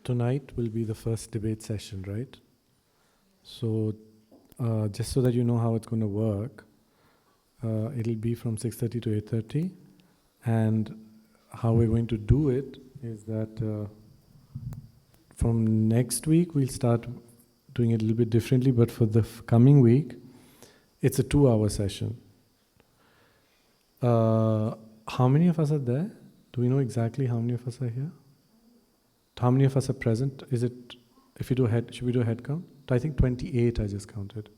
tonight will be the first debate session, right? So just so that you know how it's going to work, it'll be from 6:30 to 8:30, and how we're going to do it is that from next week we'll start doing it a little bit differently, but for the coming week, it's a 2-hour session. How many of us are there? Do we know exactly how many of us are here? How many of us are present? Is it, if you do should we do a head count? I think 28 I just counted.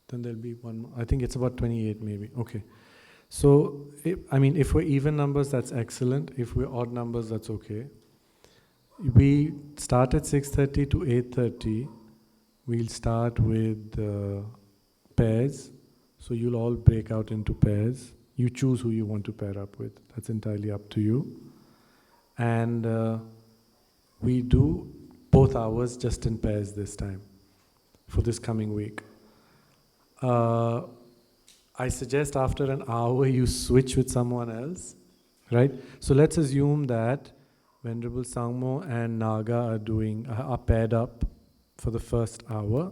Then there'll be one more. I think it's about 28 maybe. Okay. So, if we're even numbers, that's excellent. If we're odd numbers, that's okay. We start at 6:30 to 8:30. We'll start with pairs. So you'll all break out into pairs. You choose who you want to pair up with. That's entirely up to you. And we do both hours just in pairs this time for this coming week. I suggest after an hour you switch with someone else, right? So let's assume that Venerable Sangmo and Naga are paired up for the first hour.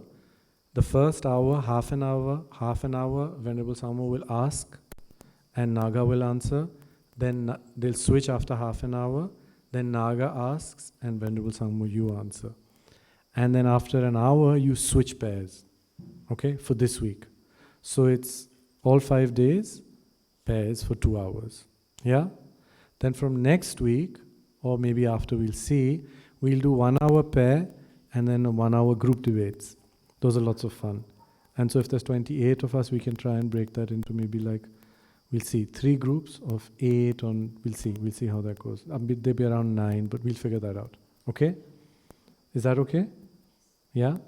The first hour, half an hour, Venerable Sangmo will ask and Naga will answer. Then they'll switch after half an hour. Then Naga asks and Venerable Sangmo, you answer. And then after an hour, you switch pairs, okay, for this week. So it's all 5 days, pairs for 2 hours, yeah? Then from next week, or maybe after we'll see, we'll do 1 hour pair and then a 1 hour group debates. Those are lots of fun. And so if there's 28 of us, we can try and break that into maybe we'll see, 3 groups of 8 we'll see how that goes. They'll be around 9, but we'll figure that out, okay? Is that okay? Yeah?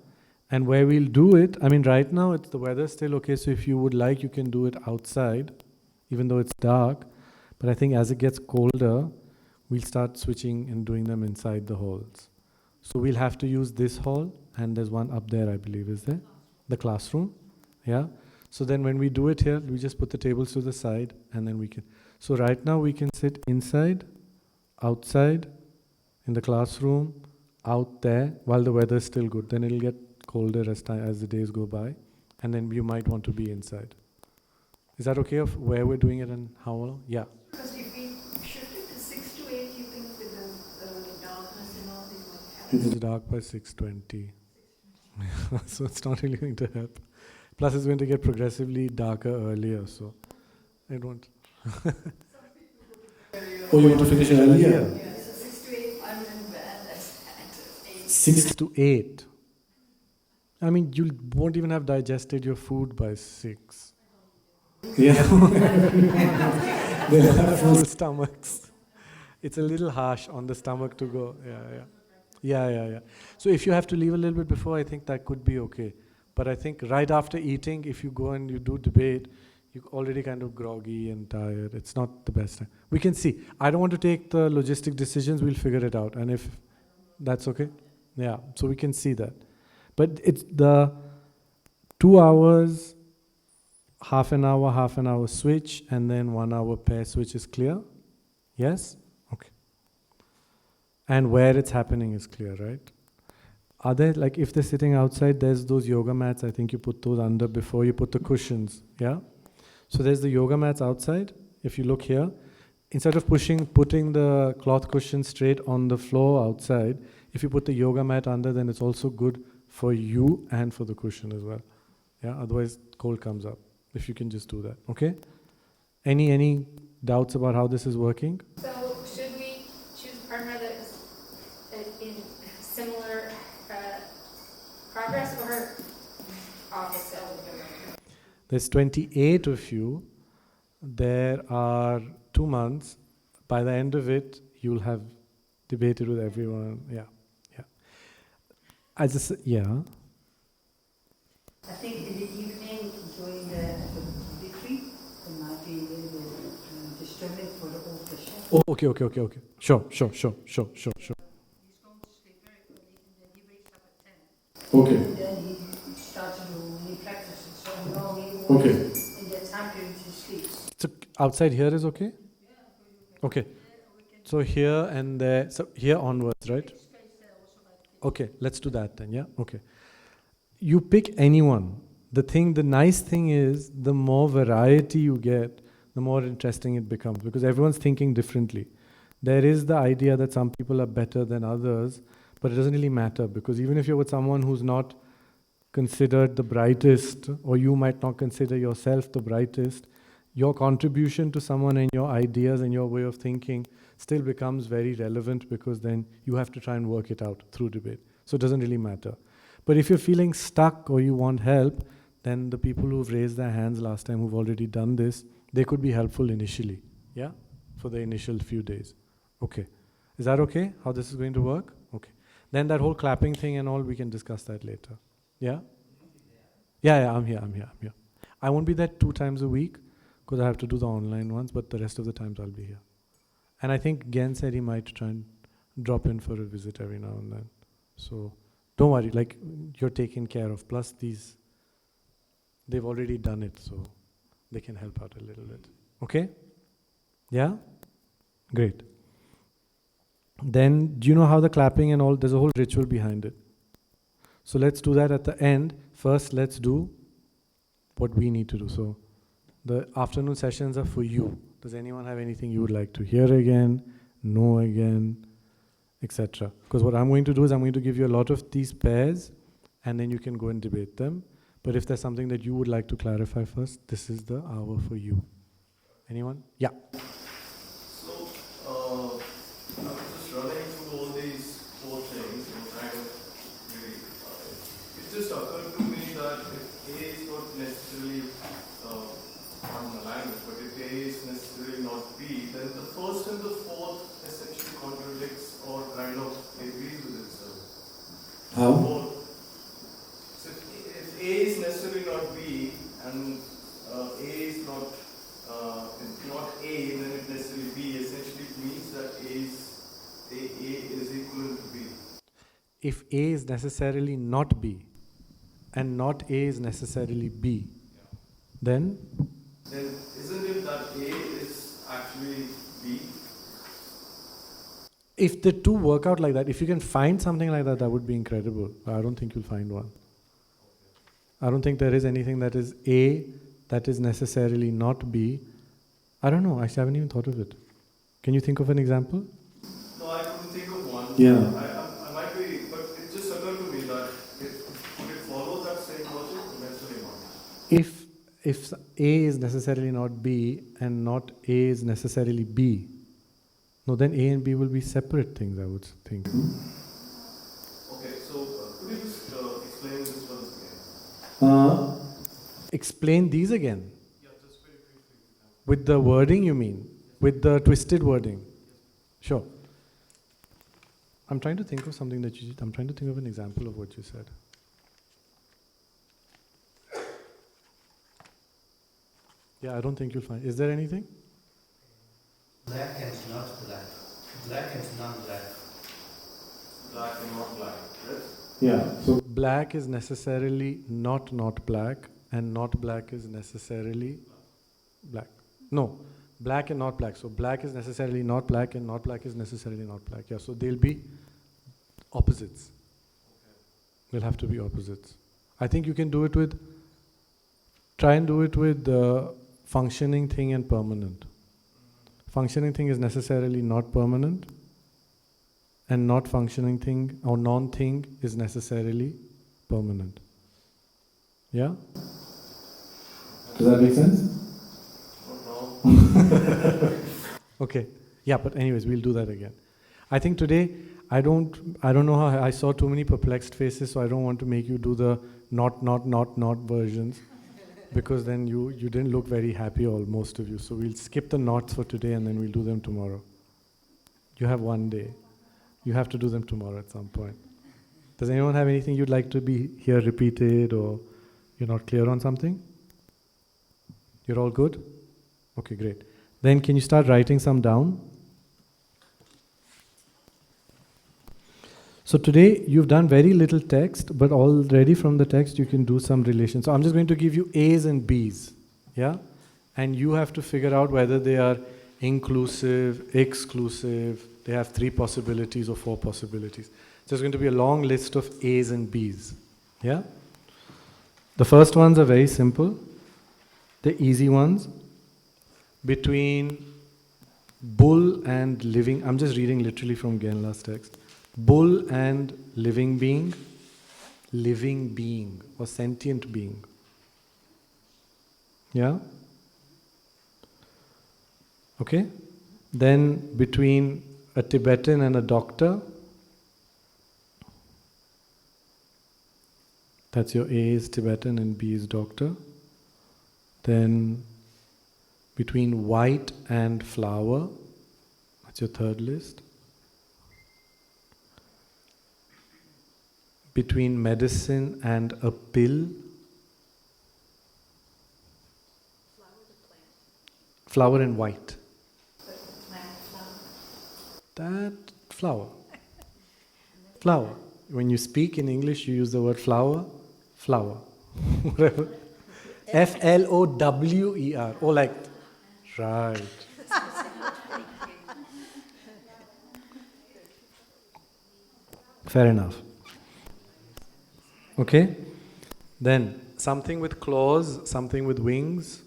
And where we'll do it, right now the weather's still okay, so if you would like, you can do it outside, even though it's dark. But I think as it gets colder, we'll start switching and doing them inside the halls. So we'll have to use this hall, and there's one up there, I believe, is there? The classroom, yeah? So then when we do it here, we just put the tables to the side, and then we can. So right now we can sit inside, outside, in the classroom, out there, while the weather's still good. Then it'll get colder as the days go by, and then you might want to be inside. Is that okay of where we're doing it and how long? Yeah. Because if we shifted to 6 to 8, you think with the darkness and all, it might help? It's dark by 6:20. So it's not really going to help. Plus it's going to get progressively darker earlier, so it won't. Oh, you want to finish earlier? Yeah, so 6 to 8, I'm in bed at 8. 6 to 8. You won't even have digested your food by 6. Yeah. They'll have full stomachs. It's a little harsh on the stomach to go. Yeah. So if you have to leave a little bit before, I think that could be okay. But I think right after eating, if you go and you do debate, you're already kind of groggy and tired. It's not the best time. We can see. I don't want to take the logistic decisions. We'll figure it out. And if that's okay? Yeah, so we can see that. But it's the 2 hours, half an hour switch, and then 1 hour pair switch is clear? Yes? Okay. And where it's happening is clear, right? Are there, if they're sitting outside, there's those yoga mats, I think you put those under before you put the cushions, yeah? So there's the yoga mats outside. If you look here, instead of putting the cloth cushion straight on the floor outside, if you put the yoga mat under, then it's also good for you and for the cushion as well. Yeah, otherwise cold comes up. If you can just do that, okay? Any doubts about how this is working? So should we choose a partner that is in similar progress or opposite? There's 28 of you. There are 2 months. By the end of it, you'll have debated with everyone. Yeah. Yeah. I think in the evening, during the retreat, it might be a little bit disturbing for the whole session. Oh, okay. Sure. He's going to sleep very early and then he wakes up at 10. Okay. And then Okay. and they're time to sleep. So outside here is okay? Okay. So here and there, so here onwards, right? Okay, let's do that then, yeah? Okay. You pick anyone. The nice thing is, the more variety you get, the more interesting it becomes, because everyone's thinking differently. There is the idea that some people are better than others, but it doesn't really matter, because even if you're with someone who's not considered the brightest, or you might not consider yourself the brightest, your contribution to someone and your ideas and your way of thinking still becomes very relevant, because then you have to try and work it out through debate. So it doesn't really matter. But if you're feeling stuck or you want help, then the people who've raised their hands last time, who've already done this, they could be helpful initially, yeah? For the initial few days. Okay. Is that okay, how this is going to work? Okay. Then that whole clapping thing and all, we can discuss that later. Yeah? Yeah, I'm here. I won't be there 2 times a week, because I have to do the online ones, but the rest of the times I'll be here. And I think Gen said he might try and drop in for a visit every now and then. So don't worry, like, you're taken care of. Plus they've already done it, so they can help out a little bit. Okay? Yeah? Great. Then, do you know how the clapping and all, there's a whole ritual behind it. So let's do that at the end. First, let's do what we need to do. So the afternoon sessions are for you. Does anyone have anything you would like to hear again, know again, etc.? Because what I'm going to do is I'm going to give you a lot of these pairs, and then you can go and debate them. But if there's something that you would like to clarify first, this is the hour for you. Anyone? Yeah. So, I was just running through all these 4 things and kind of really, it just occurred to me that if A is not necessarily, on the language, but if A is necessarily not B, then the first and the fourth essentially contradicts or kind of agrees with itself. How? So if A is necessarily not B and A is not A, then it necessarily B essentially means that A is equivalent to B. If A is necessarily not B, and not A is necessarily B, then Isn't it that A is actually B? if the two work out like that, if you can find something like that, that would be incredible. I don't think you'll find one. I don't think there is anything that is A that is necessarily not B. I don't know, actually I haven't even thought of it. Can you think of an example? No, I couldn't think of one. Yeah. I might be, but it just occurred to me that would it follow that same logic? Necessarily not. If A is necessarily not B and not A is necessarily B, no, then A and B will be separate things, I would think. Okay, so could you just explain this once again? Explain these again. Yeah, just very briefly. With the wording, you mean? With the twisted wording? Sure. I'm trying to think of something that you did. I'm trying to think of an example of what you said. Yeah, I don't think you'll find. Is there anything? Black and not black. Black and non-black. Black and not black, right? Yeah. So black is necessarily not black, and not black is necessarily black. No, black and not black. So black is necessarily not black, and not black is necessarily not black. Yeah. So they'll be opposites. They'll have to be opposites. I think you can do it with. Try and do it with functioning thing and permanent. Functioning thing is necessarily not permanent, and not functioning thing or non-thing is necessarily permanent. Yeah? Does that make sense? Okay. Yeah, but anyways, we'll do that again. I think today, I don't know how, I saw too many perplexed faces, so I don't want to make you do the not versions. Because then you didn't look very happy, all most of you. So we'll skip the nots for today and then we'll do them tomorrow. You have one day. You have to do them tomorrow at some point. Does anyone have anything you'd like to be here repeated, or you're not clear on something? You're all good? Okay, great. Then can you start writing some down? So today you've done very little text, but already from the text you can do some relation. So I'm just going to give you A's and B's, yeah? And you have to figure out whether they are inclusive, exclusive, they have 3 possibilities or 4 possibilities. So there's going to be a long list of A's and B's, yeah? The first ones are very simple, the easy ones. Between bull and living, I'm just reading literally from Genla's text. Bull and living being or sentient being. Yeah? Okay? Then between a Tibetan and a doctor, that's your A is Tibetan and B is doctor. Then between white and flower, that's your third list. Between medicine and a pill, flower and white. That flower. Flower. When you speak in English, you use the word flower. Flower. Whatever. Flower. Oh, like, right. Fair enough. Okay? Then, something with claws, something with wings.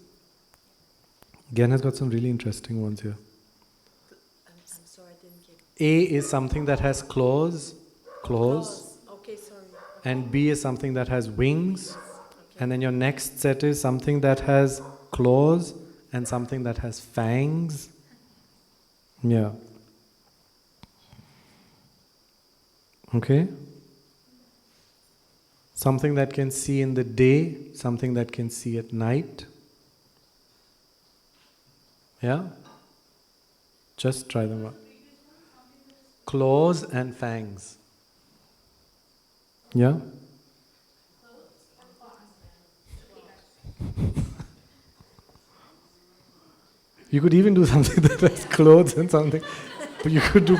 Gyan has got some really interesting ones here. I'm sorry, I didn't get. A is something that has claws. Okay, sorry. And B is something that has wings. And then your next set is something that has claws and something that has fangs. Yeah. Okay? Something that can see in the day, something that can see at night. Yeah? Just try them out. Claws and fangs. Yeah? You could even do something that has clothes and something. But you could do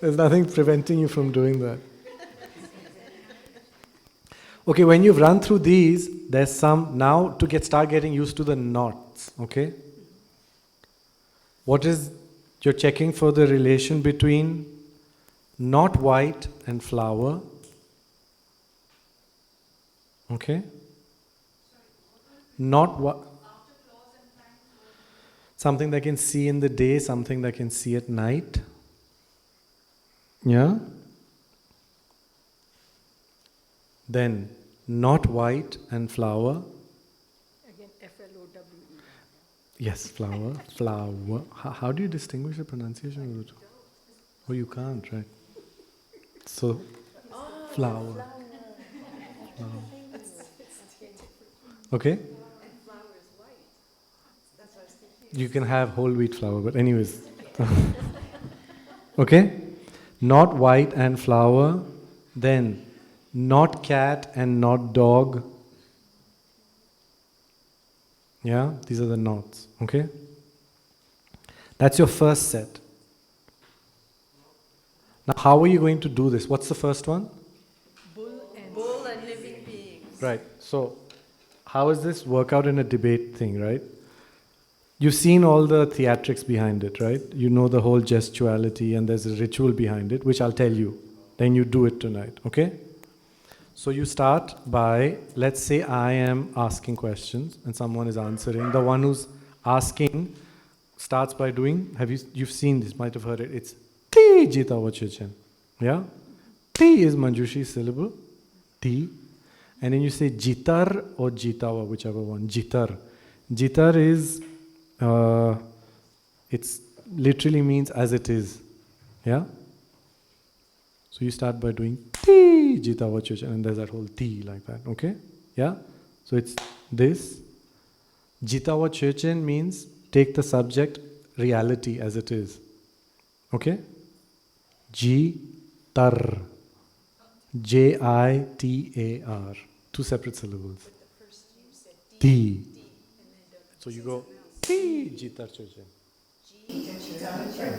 there's nothing preventing you from doing that. Okay, when you've run through these, there's some now to start getting used to the knots, okay? What is, you're checking for the relation between not white and flower. Okay? Not what? Something that can see in the day, something that can see at night. Yeah? Then, not white and flower. Again, FLOWE. Yes, flower. Flower. How do you distinguish the pronunciation? Oh, you can't, right? So, flower. Flower. Okay? You can have whole wheat flour, but anyways. Okay? Not white and flower. Then, not cat and not dog. Yeah? These are the nots. Okay? That's your first set. Now, how are you going to do this? What's the first one? Bull and living beings. Right. So, how does this work out in a debate thing, right? You've seen all the theatrics behind it, right? You know the whole gestuality and there's a ritual behind it, which I'll tell you. Then you do it tonight, okay? So you start by, let's say I am asking questions and someone is answering. The one who's asking starts by doing, you've seen this, might have heard it, it's Ti Jitawa Chichen. Yeah? Ti is Manjushi's syllable, Ti. And then you say Jitar or Jitawa, whichever one, Jitar. Jitar is, it's literally means as it is. Yeah? So you start by doing Ti Jitawa Chichen, and there's that whole Ti like that, okay? Yeah? So it's this. Jitawa Chichen means take the subject, reality as it is. Okay? Jitar. Jitar. 2 separate syllables. Ti. So you go Ti Jitar Chichen.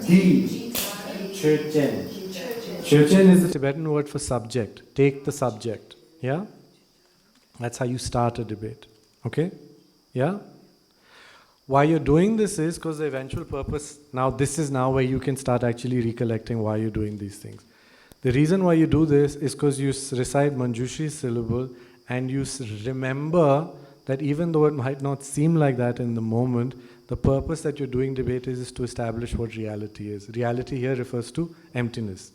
Ti Chichen. Sesion is the Tibetan word for subject. Take the subject. Yeah? That's how you start a debate. Okay? Yeah? Why you're doing this is because the eventual purpose, now this is now where you can start actually recollecting why you're doing these things. The reason why you do this is because you recite Manjushri's syllable and you remember that even though it might not seem like that in the moment, the purpose that you're doing debate is to establish what reality is. Reality here refers to emptiness,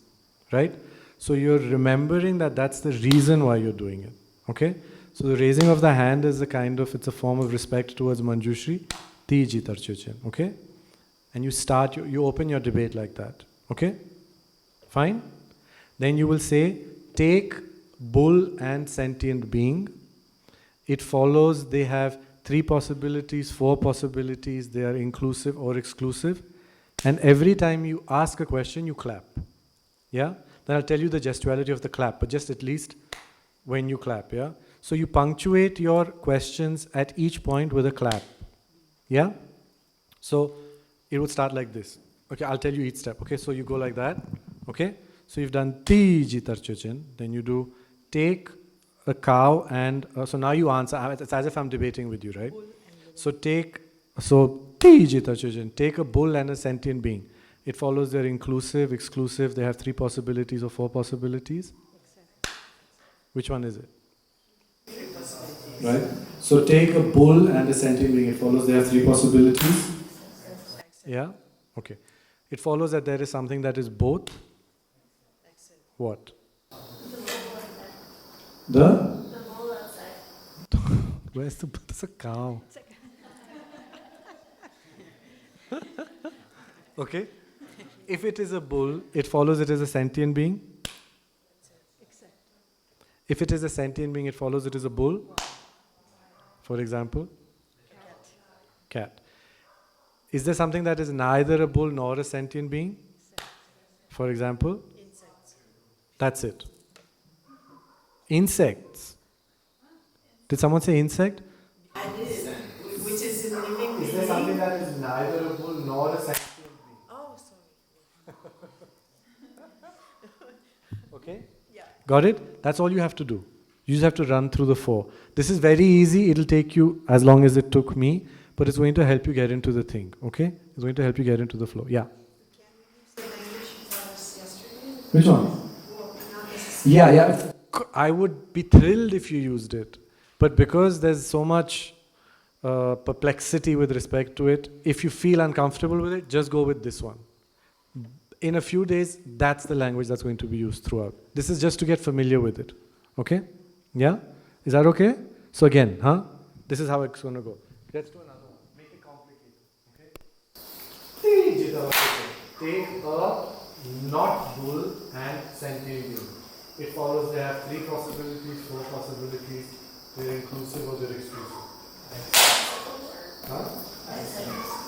right? So you're remembering that that's the reason why you're doing it, okay? So the raising of the hand is it's a form of respect towards Manjushri, Tiji Tarchuchen, okay? And you start, you open your debate like that, okay? Fine? Then you will say, take bull and sentient being. It follows they have 3 possibilities, 4 possibilities, they are inclusive or exclusive. And every time you ask a question, you clap. Yeah? Then I'll tell you the gestuality of the clap, but just at least when you clap, yeah? So you punctuate your questions at each point with a clap. Yeah? So it would start like this. Okay, I'll tell you each step. Okay, so you go like that. Okay? So you've done Tiji Tarchuchen, then you do take a cow and, so now you answer, it's as if I'm debating with you, right? So Tiji Tarchuchen, take a bull and a sentient being. It follows their inclusive, exclusive, they have 3 possibilities or 4 possibilities. Which one is it? Right? So take a bull and a sentient being, it follows they have 3 possibilities. Yeah? Okay. It follows that there is something that is both. What? The bull outside. Where's there's a cow? Okay? If it is a bull, it follows it is a sentient being. If it is a sentient being, it follows it is a bull. For example? Cat. Is there something that is neither a bull nor a sentient being? For example? Insects. That's it. Insects. Did someone say insect? I did, which is a living being. Is there something that is neither a bull nor a sentient being? Oh, sorry. Okay? Yeah. Got it? That's all you have to do. You just have to run through the 4. This is very easy. It'll take you as long as it took me, but it's going to help you get into the thing. Okay? It's going to help you get into the flow. Yeah. Can you use the language you taught us yesterday? Which one? Well, not necessarily. Yeah. I would be thrilled if you used it. But because there's so much perplexity with respect to it, if you feel uncomfortable with it, just go with this one. In a few days, that's the language that's going to be used throughout. This is just to get familiar with it. Okay? Yeah? Is that okay? So again, this is how it's going to go. Let's do another one. Make it complicated. Okay? Take a not bull and sentient being. It follows they have 3 possibilities, 4 possibilities. They're inclusive or they're exclusive. Huh?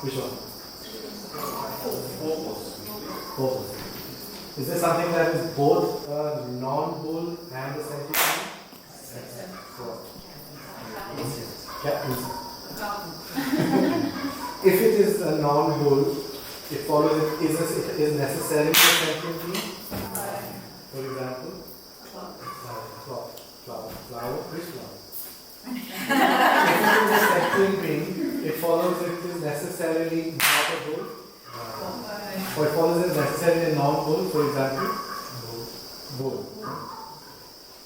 Which one? 4 possibilities. Is there something that is both a non-bull and a sentient being? If it is a non-bull, it follows it is necessarily a sentient being. For example, flower, which flower? If it is a sentient being, it follows it is necessarily not a bull. Or it follows it necessarily a non-bull, for example, bull.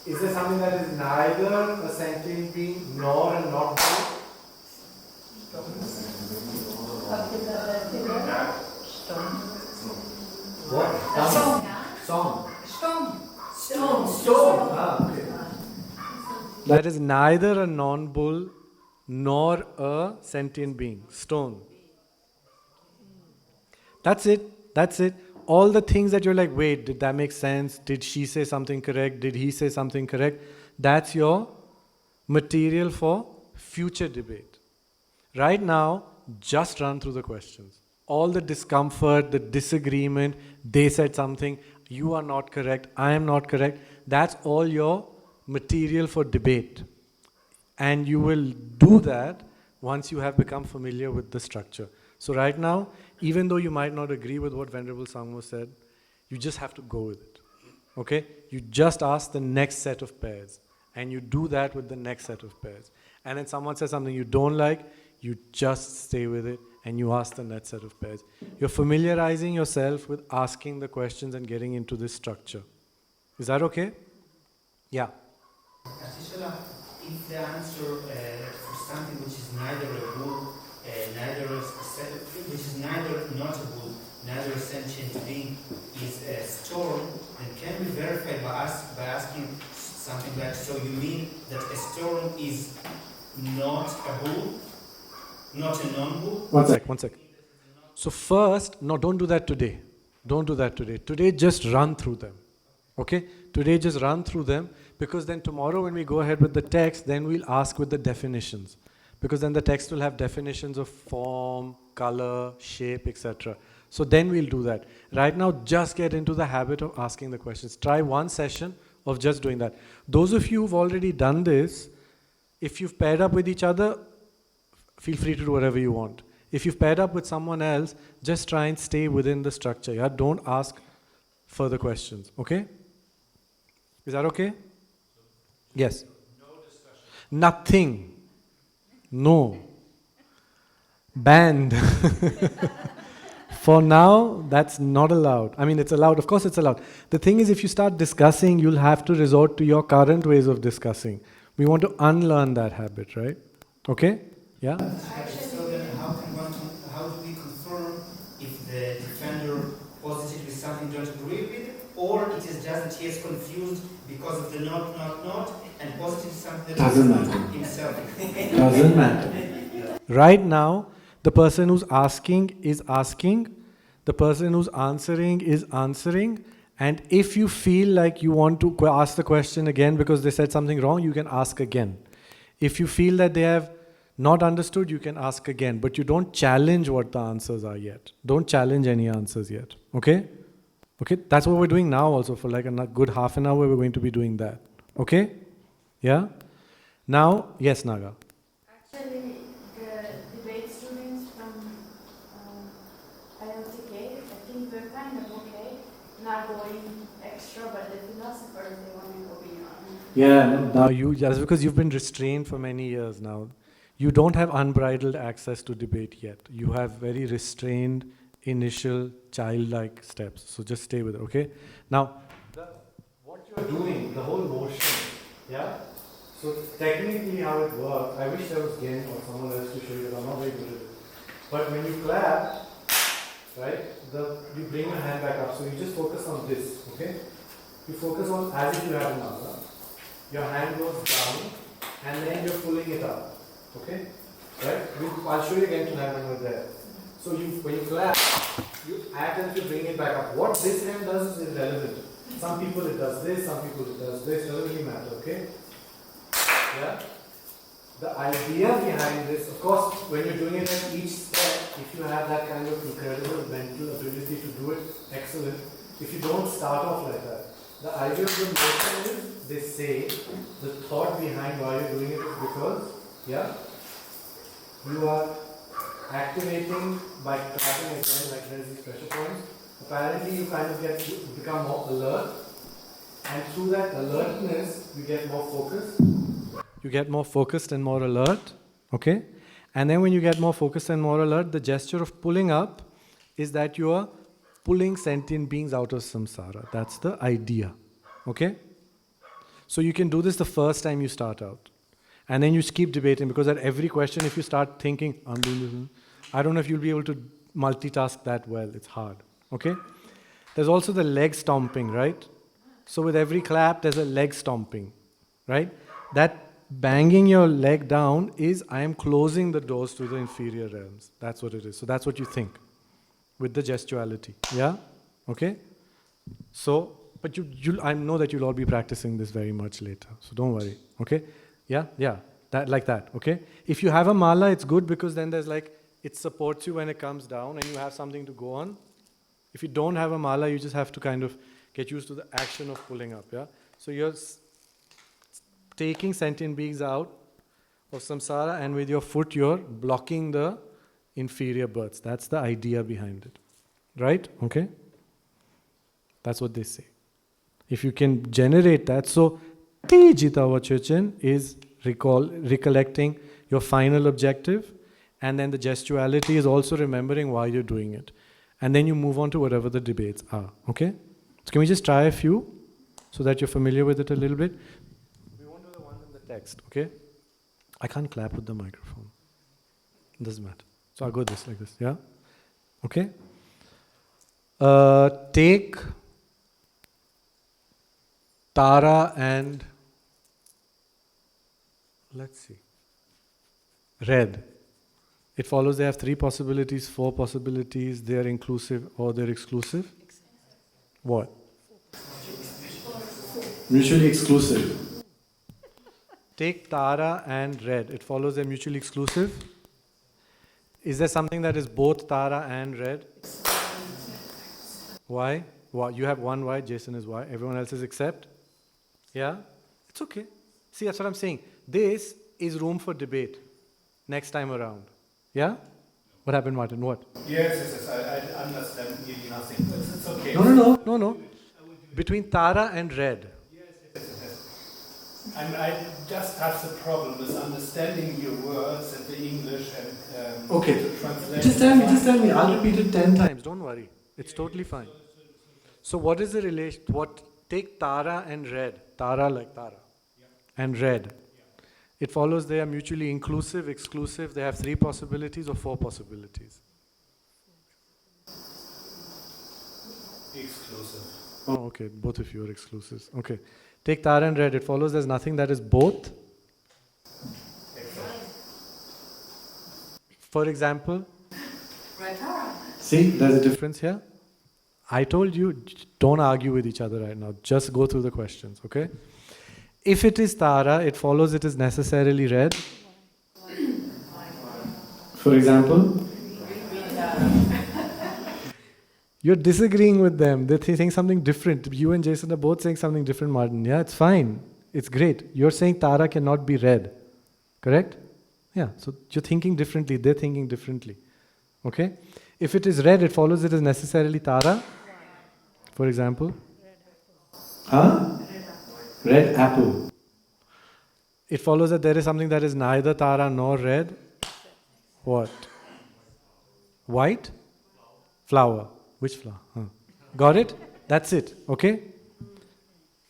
Is there something that is neither a sentient being nor a not bull? What? Song. Stone. Okay. That is neither a non-bull nor a sentient being. Stone. That's it. All the things that you're like, wait, did that make sense? Did she say something correct? Did he say something correct? That's your material for future debate. Right now, just run through the questions. All the discomfort, the disagreement, they said something, you are not correct, I am not correct. That's all your material for debate. And you will do that once you have become familiar with the structure. So right now, even though you might not agree with what Venerable Sangmo said, you just have to go with it. Okay? You just ask the next set of pairs. And you do that with the next set of pairs. And then someone says something you don't like, you just stay with it and you ask the next set of pairs. You're familiarizing yourself with asking the questions and getting into this structure. Is that okay? Yeah. Atishala, if the answer for something which is neither a bull, which is neither not a bull, neither a sentient being, is a storm, then can we verify by asking something like, so you mean that a storm is not a bull, not a non-bull? One sec. So first, no, don't do that today. Don't do that today. Today, just run through them. Okay? Today, just run through them, because then tomorrow when we go ahead with the text, then we'll ask with the definitions. Because then the text will have definitions of form, color, shape, etc. So then we'll do that. Right now, just get into the habit of asking the questions. Try one session of just doing that. Those of you who've already done this, if you've paired up with each other, feel free to do whatever you want. If you've paired up with someone else, just try and stay within the structure. Yeah? Don't ask further questions. Okay? Is that okay? Yes. No discussion. Nothing. No. Banned. For now, that's not allowed. I mean, it's allowed. Of course, it's allowed. The thing is, if you start discussing, you'll have to resort to your current ways of discussing. We want to unlearn that habit, right? Okay? Yeah? So then how do we confirm if the defender positively something don't agree with, or it is just that he is confused because of the not, and positive something that Doesn't matter. himself. Doesn't matter. Right now, the person who's asking is asking, the person who's answering is answering, and if you feel like you want to ask the question again because they said something wrong, you can ask again. If you feel that they have not understood, you can ask again, but you don't challenge what the answers are yet. Don't challenge any answers yet. Okay? Okay? That's what we're doing now also. For like a good half an hour, we're going to be doing that. Okay? Yeah? Now, yes, Naga. Actually, the debate students from etiquette, I think we're kind of okay, not going extra, but the philosophers, they want to go beyond. Yeah, now that's because you've been restrained for many years now. You don't have unbridled access to debate yet. You have very restrained, initial, childlike steps. So just stay with it, okay? Now, what you're doing, the whole motion, yeah? So technically how it works, I wish there was Gen or someone else to show you, I'm not very good at it. But when you clap, right, you bring your hand back up. So you just focus on this, okay? You focus on as if you have an umbrella. Your hand goes down and then you're pulling it up. Okay? Right? I'll show you again tonight when we're there. So when you clap, you act as if you bring it back up. What this hand does is irrelevant. Some people it does this, some people it does this, doesn't really matter, okay? Yeah? The idea behind this, of course, when you're doing it at each step, if you have that kind of incredible mental ability to do it, excellent. If you don't start off like that, the idea of the motion is, they say, the thought behind why you're doing it is because, yeah, you are activating by clapping again, like there's these pressure points. Apparently, you kind of become more alert, and through that alertness, you get more focused. You get more focused and more alert, okay? And then when you get more focused and more alert, the gesture of pulling up is that you are pulling sentient beings out of samsara. That's the idea, okay? So you can do this the first time you start out. And then you just keep debating, because at every question, if you start thinking, I'm doing this, I don't know if you'll be able to multitask that well. It's hard, okay? There's also the leg stomping, right? So with every clap, there's a leg stomping, right? That banging your leg down is, I am closing the doors to the inferior realms. That's what it is. So that's what you think with the gestuality, yeah? Okay? So, but I know that you'll all be practicing this very much later. So don't worry, okay? Yeah, that like that, okay? If you have a mala, it's good because then there's like, it supports you when it comes down and you have something to go on. If you don't have a mala, you just have to kind of get used to the action of pulling up, yeah? So you're taking sentient beings out of samsara, and with your foot you're blocking the inferior births. That's the idea behind it, right? Okay? That's what they say. If you can generate that, so Te Jita Vachachan is recollecting your final objective, and then the gestuality is also remembering why you're doing it. And then you move on to whatever the debates are. Okay? So can we just try a few so that you're familiar with it a little bit? We won't do the ones in the text, okay? I can't clap with the microphone. It doesn't matter. So I'll go like this, yeah? Okay? Take Tara and, let's see, red. It follows they have 3 possibilities, 4 possibilities, they are inclusive or they're exclusive. What? Mutually exclusive. Take Tara and red. It follows they're mutually exclusive. Is there something that is both Tara and red? Why? Why? You have one Y, Jason is Y, everyone else is except? Yeah? It's okay. See, that's what I'm saying. This is room for debate next time around. Yeah? What happened, Martin? What? Yes, I understand really nothing. It's okay. No. Between Tara and red. Yes. And I just have the problem with understanding your words and the English and Okay. to translate. Just tell me. I'll repeat it 10 times. Don't worry. It's totally fine. So what is the relation? Take Tara and red. Tara like Tara. And red. It follows they are mutually inclusive, exclusive. They have 3 possibilities or 4 possibilities. Exclusive. Oh, okay. Both of you are exclusives. Okay. Take Tara and red. It follows there's nothing that is both. For example. See, there's a difference here. I told you, don't argue with each other right now. Just go through the questions, okay? If it is Tara, it follows it is necessarily red. For example? You're disagreeing with them. They're saying something different. You and Jason are both saying something different, Martin. Yeah, it's fine. It's great. You're saying Tara cannot be red. Correct? Yeah, so you're thinking differently. They're thinking differently. Okay? If it is red, it follows it is necessarily Tara. For example? Huh? Red apple. It follows that there is something that is neither Tara nor red. What? White? Flower. Which flower? Huh. Got it? That's it. Okay?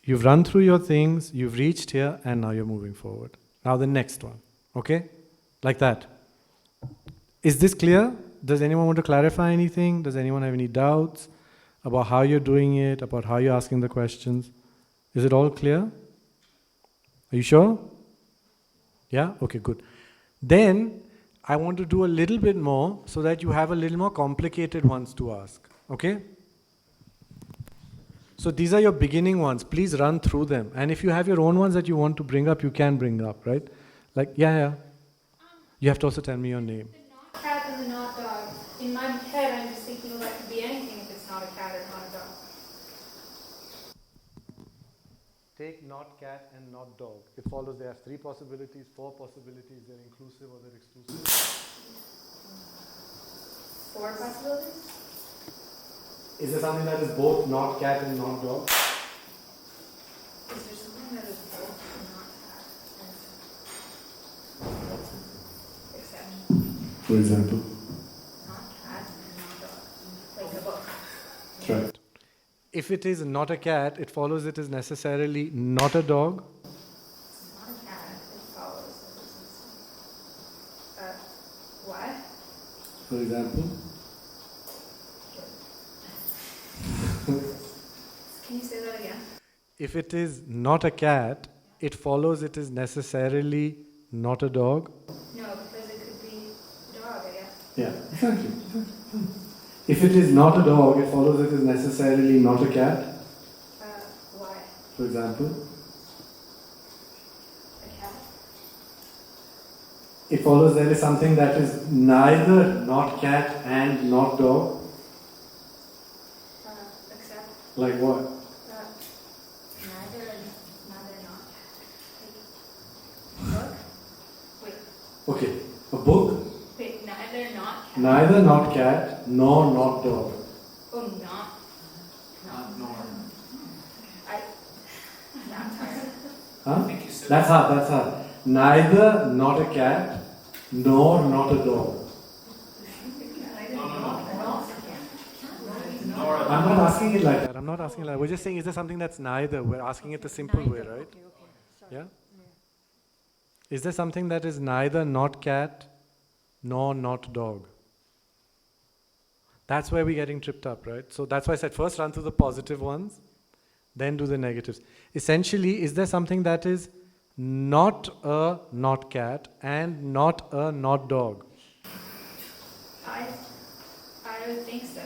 You've run through your things, you've reached here, and now you're moving forward. Now the next one. Okay? Like that. Is this clear? Does anyone want to clarify anything? Does anyone have any doubts about how you're doing it, about how you're asking the questions? Is it all clear? Are you sure? Yeah? Okay, good. Then, I want to do a little bit more so that you have a little more complicated ones to ask. Okay? So these are your beginning ones. Please run through them. And if you have your own ones that you want to bring up, you can bring up, right? Like, yeah. You have to also tell me your name. The not cat and the not dog. In my head, I'm just thinking, well, that could be anything if it's not a cat or not a dog. Take not cat and not dog. It follows they have 3 possibilities, 4 possibilities, they're inclusive or they're exclusive. 4 possibilities? Is there something that is both not cat and not dog? Is there something that is both not cat and except For example? not cat and not dog? Like a book. That's right. If it is not a cat, it follows it is necessarily not a dog. It's not a cat, it follows that it's what? For example? Can you say that again? If it is not a cat, it follows it is necessarily not a dog. No, because it could be a dog, I guess. Yeah, exactly. If it is not a dog, it follows it is necessarily not a cat. Why? For example? A cat? It follows there is something that is neither not cat and not dog. Except? Like what? Neither not. Book? Wait, Okay, a book. neither not cat. Neither not cat nor not dog. Oh, not. Not nor. That's hard, that's hard. Neither not a cat, nor not a dog. I'm not asking it like that. I'm not asking it like that. We're just saying, is there something that's neither? We're asking it the simple way, right? Yeah? Is there something that is neither not cat, nor not dog? That's where we're getting tripped up, right? So that's why I said first run through the positive ones, then do the negatives. Essentially, is there something that is not a not cat and not a not dog? I would think so.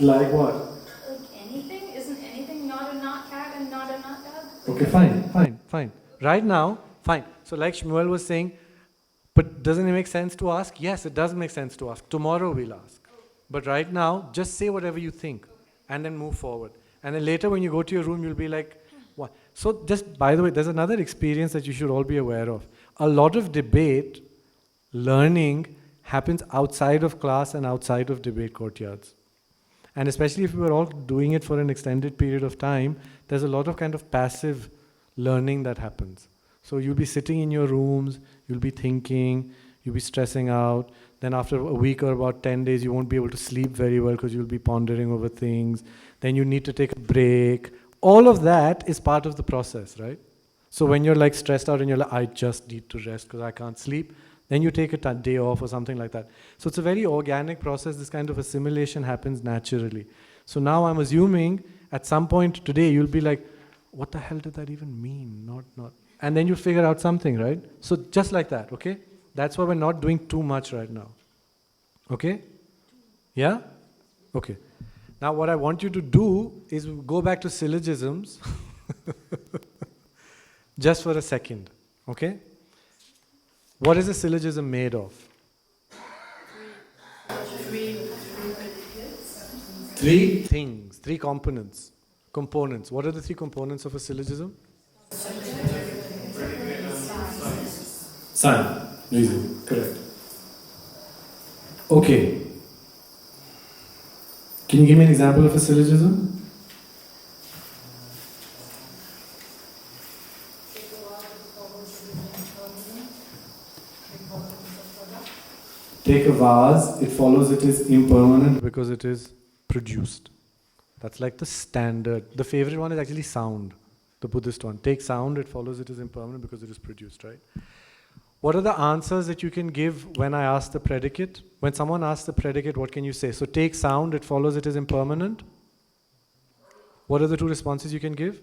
Like what? Like anything? Isn't anything not a not cat and not a not dog? Okay, fine. Right now, fine. So like Shmuel was saying, but doesn't it make sense to ask? Yes, it does make sense to ask. Tomorrow we'll ask. But right now, just say whatever you think and then move forward. And then later when you go to your room, you'll be like, what? So just, by the way, there's another experience that you should all be aware of. A lot of debate, learning, happens outside of class and outside of debate courtyards. And especially if we are all doing it for an extended period of time, there's a lot of kind of passive learning that happens. So you'll be sitting in your rooms, you'll be thinking, you'll be stressing out. Then after a week or about 10 days, you won't be able to sleep very well because you'll be pondering over things. Then you need to take a break. All of that is part of the process, right? So when you're like stressed out and you're like, I just need to rest because I can't sleep, then you take a day off or something like that. So it's a very organic process. This kind of assimilation happens naturally. So now I'm assuming at some point today you'll be like, what the hell did that even mean? Not. And then you figure out something, right? So just like that, okay? That's why we're not doing too much right now. Okay? Yeah? Okay. Now what I want you to do is go back to syllogisms just for a second. Okay? What is a syllogism made of? Three things, three components. What are the three components of a syllogism? Sign, reason, correct. Okay. Can you give me an example of a syllogism? Take a vase, it follows it is impermanent because it is produced. That's like the standard. The favorite one is actually sound, the Buddhist one. Take sound, it follows it is impermanent because it is produced, right? What are the answers that you can give when I ask the predicate? When someone asks the predicate, what can you say? So take sound, it follows it is impermanent. What are the two responses you can give?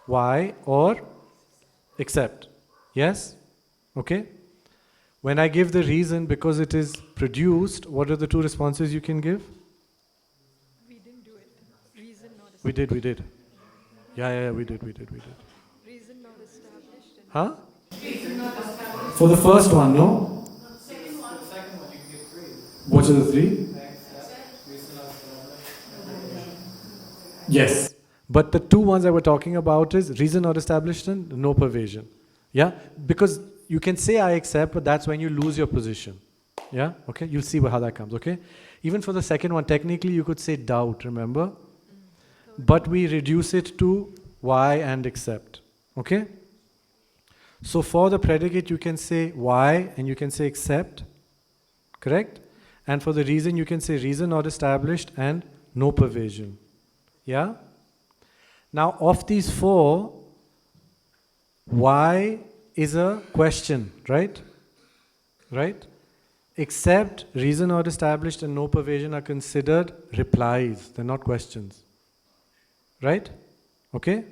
Why or except? Yes? Okay? When I give the reason because it is produced, what are the two responses you can give? We didn't do it. Reason not established. We did. Yeah, we did. Reason not established. Huh? For the first one, no? Second one, you can give three. What are the three? Yes. But the two ones that we're talking about is reason not established and no pervasion. Yeah? Because you can say I accept, but that's when you lose your position. Yeah? Okay? You'll see how that comes, okay? Even for the second one, technically you could say doubt, remember? But we reduce it to why and accept. Okay? So for the predicate you can say why and you can say accept. Correct? And for the reason you can say reason not established and no pervasion. Yeah? Now of these four, why is a question, right? Right? Except, reason not established and no pervasion are considered replies. They're not questions. Right? Okay?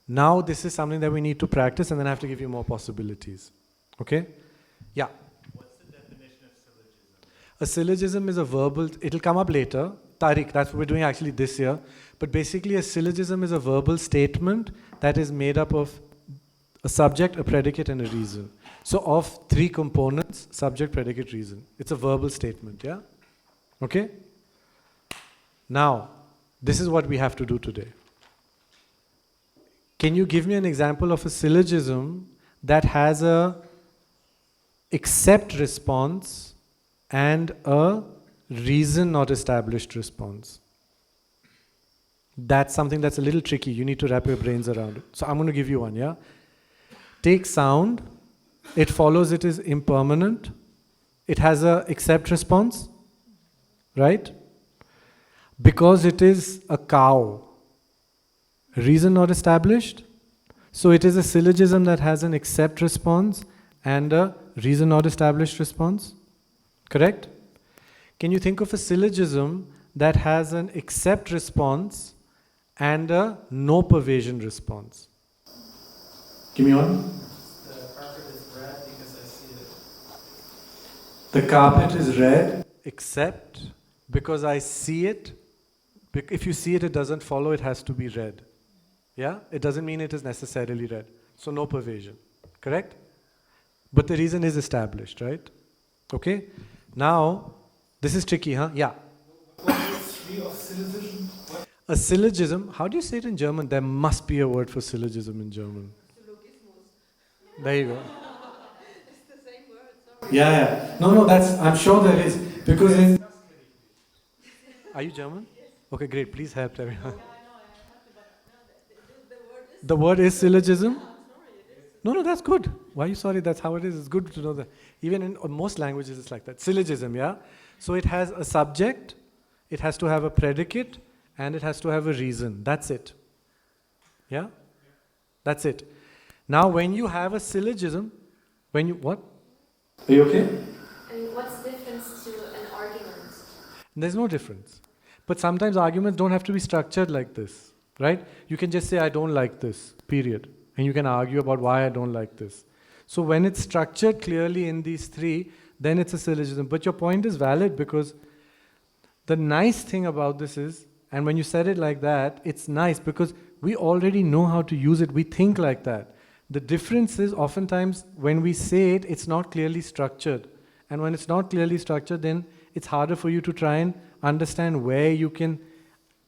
Now this is something that we need to practice and then I have to give you more possibilities. Okay? Yeah. What's the definition of syllogism? A syllogism is a verbal, it'll come up later. Tariq, that's what we're doing actually this year. But basically a syllogism is a verbal statement that is made up of a subject, a predicate and a reason. So of three components, subject, predicate, reason. It's a verbal statement, yeah? Okay? Now, this is what we have to do today. Can you give me an example of a syllogism that has a accept response and a reason not established response? That's something that's a little tricky. You need to wrap your brains around it. So I'm going to give you one, yeah? Take sound, it follows it is impermanent. It has a accept response, right? Because it is a cow. Reason not established. So it is a syllogism that has an accept response and a reason not established response. Correct? Can you think of a syllogism that has an accept response and a no pervasion response? Give me one. The carpet is red because I see it. The carpet is red, except because I see it. If you see it, it doesn't follow, it has to be red. Yeah? It doesn't mean it is necessarily red. So no pervasion. Correct? But the reason is established, right? Okay? Now, this is tricky, huh? Yeah. What is three of syllogism? What? A syllogism, how do you say it in German? There must be a word for syllogism in German. Syllogismus. There you go. It's the same word, sorry. Yeah. No, I'm sure there is. Because in... Are you German? Okay, great. Please help everyone. Yeah, I know, I have to, but no, the word is... The word is syllogism? Yeah, I'm sorry, it is. No, that's good. Why are you sorry? That's how it is. It's good to know that. Even in most languages, it's like that. Syllogism, yeah? So it has a subject, it has to have a predicate, and it has to have a reason. That's it. Yeah? That's it. Now, when you have a syllogism, when you... What? Are you okay? And what's the difference to an argument? There's no difference. But sometimes arguments don't have to be structured like this, right? You can just say, I don't like this, period. And you can argue about why I don't like this. So when it's structured clearly in these three, then it's a syllogism. But your point is valid because the nice thing about this is, and when you said it like that, it's nice because we already know how to use it. We think like that. The difference is oftentimes when we say it, it's not clearly structured. And when it's not clearly structured, then it's harder for you to try and understand where you can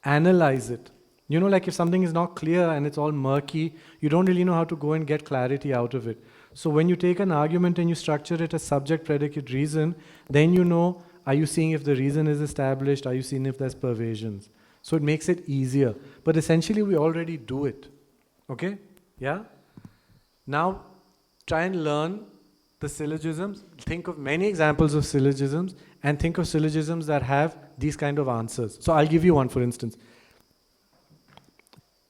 analyze it. You know, like if something is not clear and it's all murky, you don't really know how to go and get clarity out of it. So when you take an argument and you structure it as subject, predicate, reason, then you know, are you seeing if the reason is established? Are you seeing if there's pervasions? So it makes it easier. But essentially, we already do it. Okay? Yeah? Now, try and learn the syllogisms. Think of many examples of syllogisms and think of syllogisms that have these kind of answers. So I'll give you one, for instance.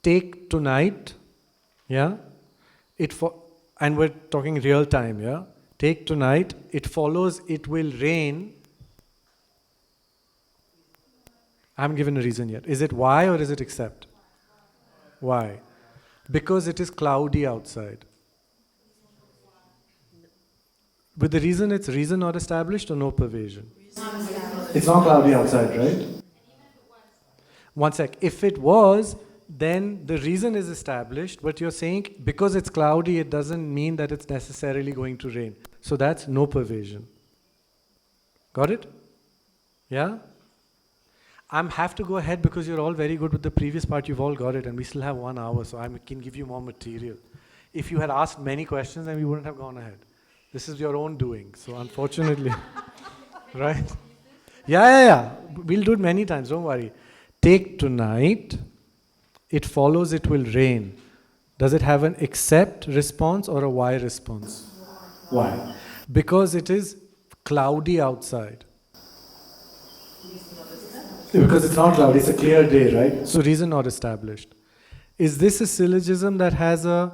Take tonight, yeah? And we're talking real time, yeah? Take tonight, it follows it will rain. I haven't given a reason yet. Is it why or is it except? Why? Because it is cloudy outside. With the reason, it's reason not established or no pervasion? It's not cloudy outside, right? One sec. If it was, then the reason is established, but you're saying because it's cloudy, it doesn't mean that it's necessarily going to rain. So that's no pervasion. Got it? Yeah? I have to go ahead because you're all very good with the previous part. You've all got it, and we still have 1 hour, so I can give you more material. If you had asked many questions, then we wouldn't have gone ahead. This is your own doing, so unfortunately. Right? Yeah. We'll do it many times, don't worry. Take tonight, it follows it will rain. Does it have an accept response or a why response? Why? Because it is cloudy outside. Because it's not cloudy, it's a clear day, right? So reason not established. Is this a syllogism that has a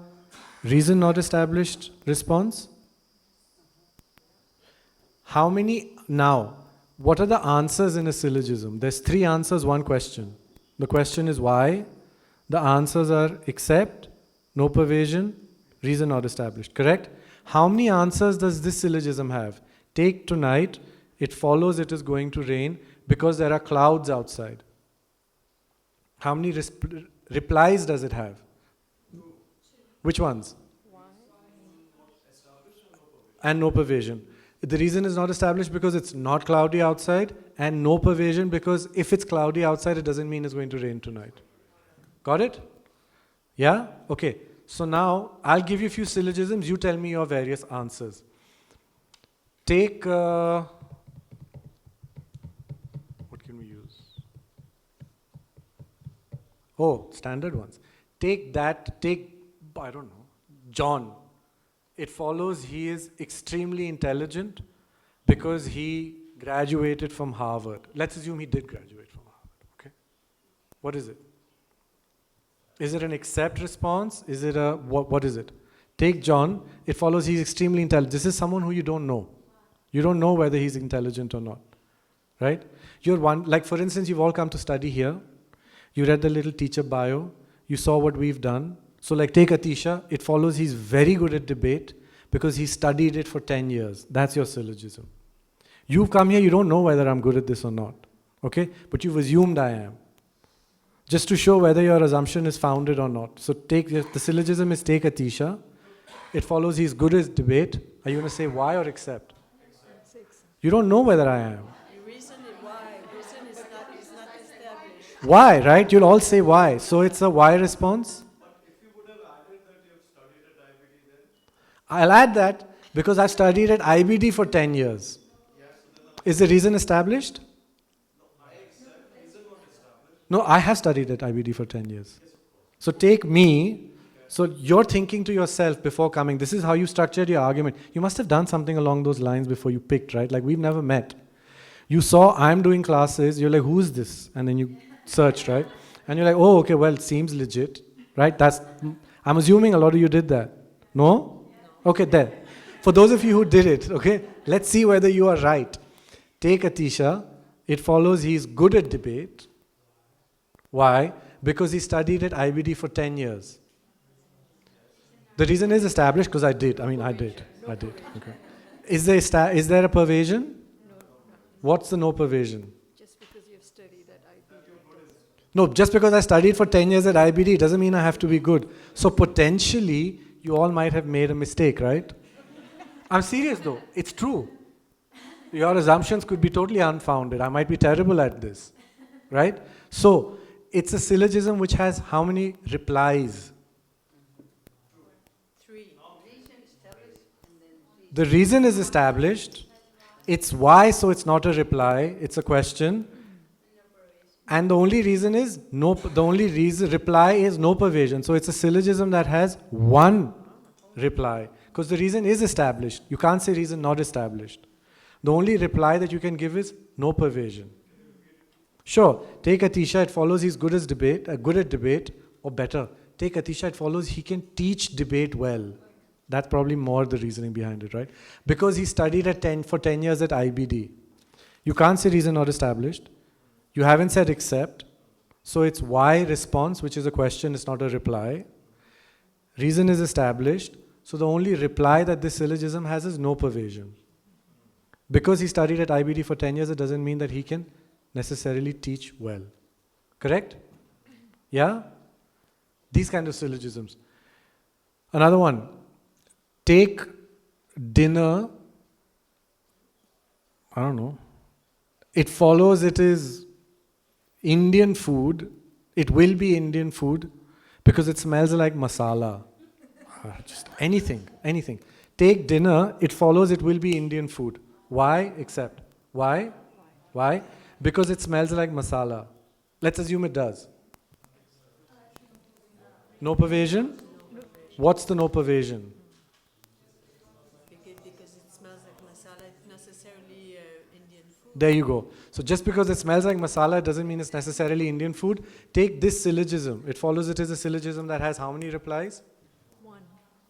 reason not established response? How many, now, what are the answers in a syllogism? There's 3 answers, 1 question. The question is why. The answers are accept, no pervasion, reason not established, correct? How many answers does this syllogism have? Take tonight, it follows it is going to rain because there are clouds outside. How many replies does it have? Which ones? And no pervasion. The reason is not established because it's not cloudy outside, and no pervasion because if it's cloudy outside, it doesn't mean it's going to rain tonight. Got it? Yeah? Okay. So now, I'll give you a few syllogisms, you tell me your various answers. Take, what can we use? Oh, standard ones. I don't know, John. it follows he is extremely intelligent because he graduated from Harvard. Let's assume he did graduate from Harvard, okay? What is it? Is it an accept response? Is it a, what is it? Take John, it follows he's extremely intelligent. This is someone who you don't know. You don't know whether he's intelligent or not, right? You're one, like for instance, you've all come to study here. You read the little teacher bio. You saw what we've done. So like take Atisha, it follows he's very good at debate because he studied it for 10 years. That's your syllogism. You've come here, you don't know whether I'm good at this or not, okay? But you've assumed I am. Just to show whether your assumption is founded or not. So take the syllogism is take Atisha. It follows he's good at debate. Are you going to say why or accept? You don't know whether I am. Reason is why. Reason is not established. Why, right? You'll all say why. So it's a why response. But if you would have added that you have studied at IBD then? I'll add that because I've studied at IBD for 10 years. Is the reason established? No, I have studied at IBD for 10 years. So take me. So you're thinking to yourself before coming, this is how you structured your argument. You must have done something along those lines before you picked, right? Like we've never met. You saw I'm doing classes, you're like, who's this? And then you searched, right? And you're like, oh, okay, well, it seems legit, right? I'm assuming a lot of you did that. No? Okay, there. For those of you who did it, okay, let's see whether you are right. Take Atisha, it follows he's good at debate. Why? Because he studied at IBD for 10 years. The reason is established because I did. I did. Okay. Is there a pervasion? No. What's the no pervasion? Just because you've studied at IBD. No, just because I studied for 10 years at IBD doesn't mean I have to be good. So potentially, you all might have made a mistake, right? I'm serious though. It's true. Your assumptions could be totally unfounded. I might be terrible at this, right? So it's a syllogism which has how many replies? The reason is established. It's why, so it's not a reply. It's a question. And the only reason is no. The only reason reply is no pervasion. So it's a syllogism that has one reply because the reason is established. You can't say reason not established. The only reply that you can give is no pervasion. Sure. Take Atisha. It follows he's good at debate, or better. Take Atisha. It follows he can teach debate well. That's probably more the reasoning behind it, right? Because he studied for 10 years at IBD. You can't say reason not established. You haven't said accept. So it's why response, which is a question, it's not a reply. Reason is established. So the only reply that this syllogism has is no pervasion. Because he studied at IBD for 10 years, it doesn't mean that he can necessarily teach well. Correct? Yeah? These kind of syllogisms. Another one. Take dinner, I don't know. It follows it is Indian food. It will be Indian food because it smells like masala. Just anything. Take dinner, it follows it will be Indian food. Why? Accept. Why? Because it smells like masala. Let's assume it does. No pervasion? What's the no pervasion? There you go. So just because it smells like masala doesn't mean it's necessarily Indian food. Take this syllogism. It follows it is a syllogism that has how many replies?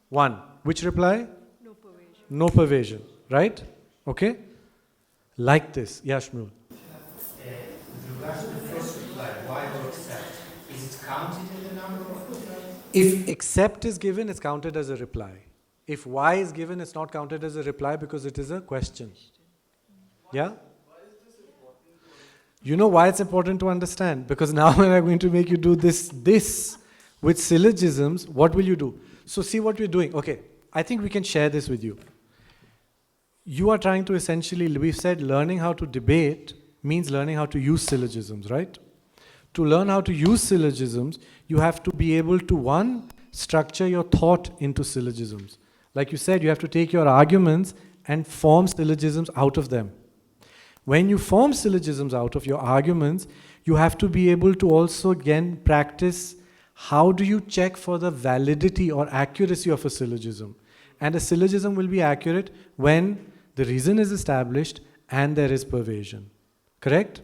One. Which reply? No pervasion. No pervasion. Right? Okay? Like this. Yeah, Shmuel. With regards to the first reply, why or accept, is it counted in the number of replies? If accept is given, it's counted as a reply. If why is given, it's not counted as a reply because it is a question. Yeah? You know why it's important to understand? Because now when I'm going to make you do this with syllogisms, what will you do? So see what we're doing. Okay, I think we can share this with you. You are trying to essentially, we've said learning how to debate means learning how to use syllogisms, right? To learn how to use syllogisms, you have to be able to, one, structure your thought into syllogisms. Like you said, you have to take your arguments and form syllogisms out of them. When you form syllogisms out of your arguments, you have to be able to also again practice how do you check for the validity or accuracy of a syllogism. And a syllogism will be accurate when the reason is established and there is pervasion. Correct?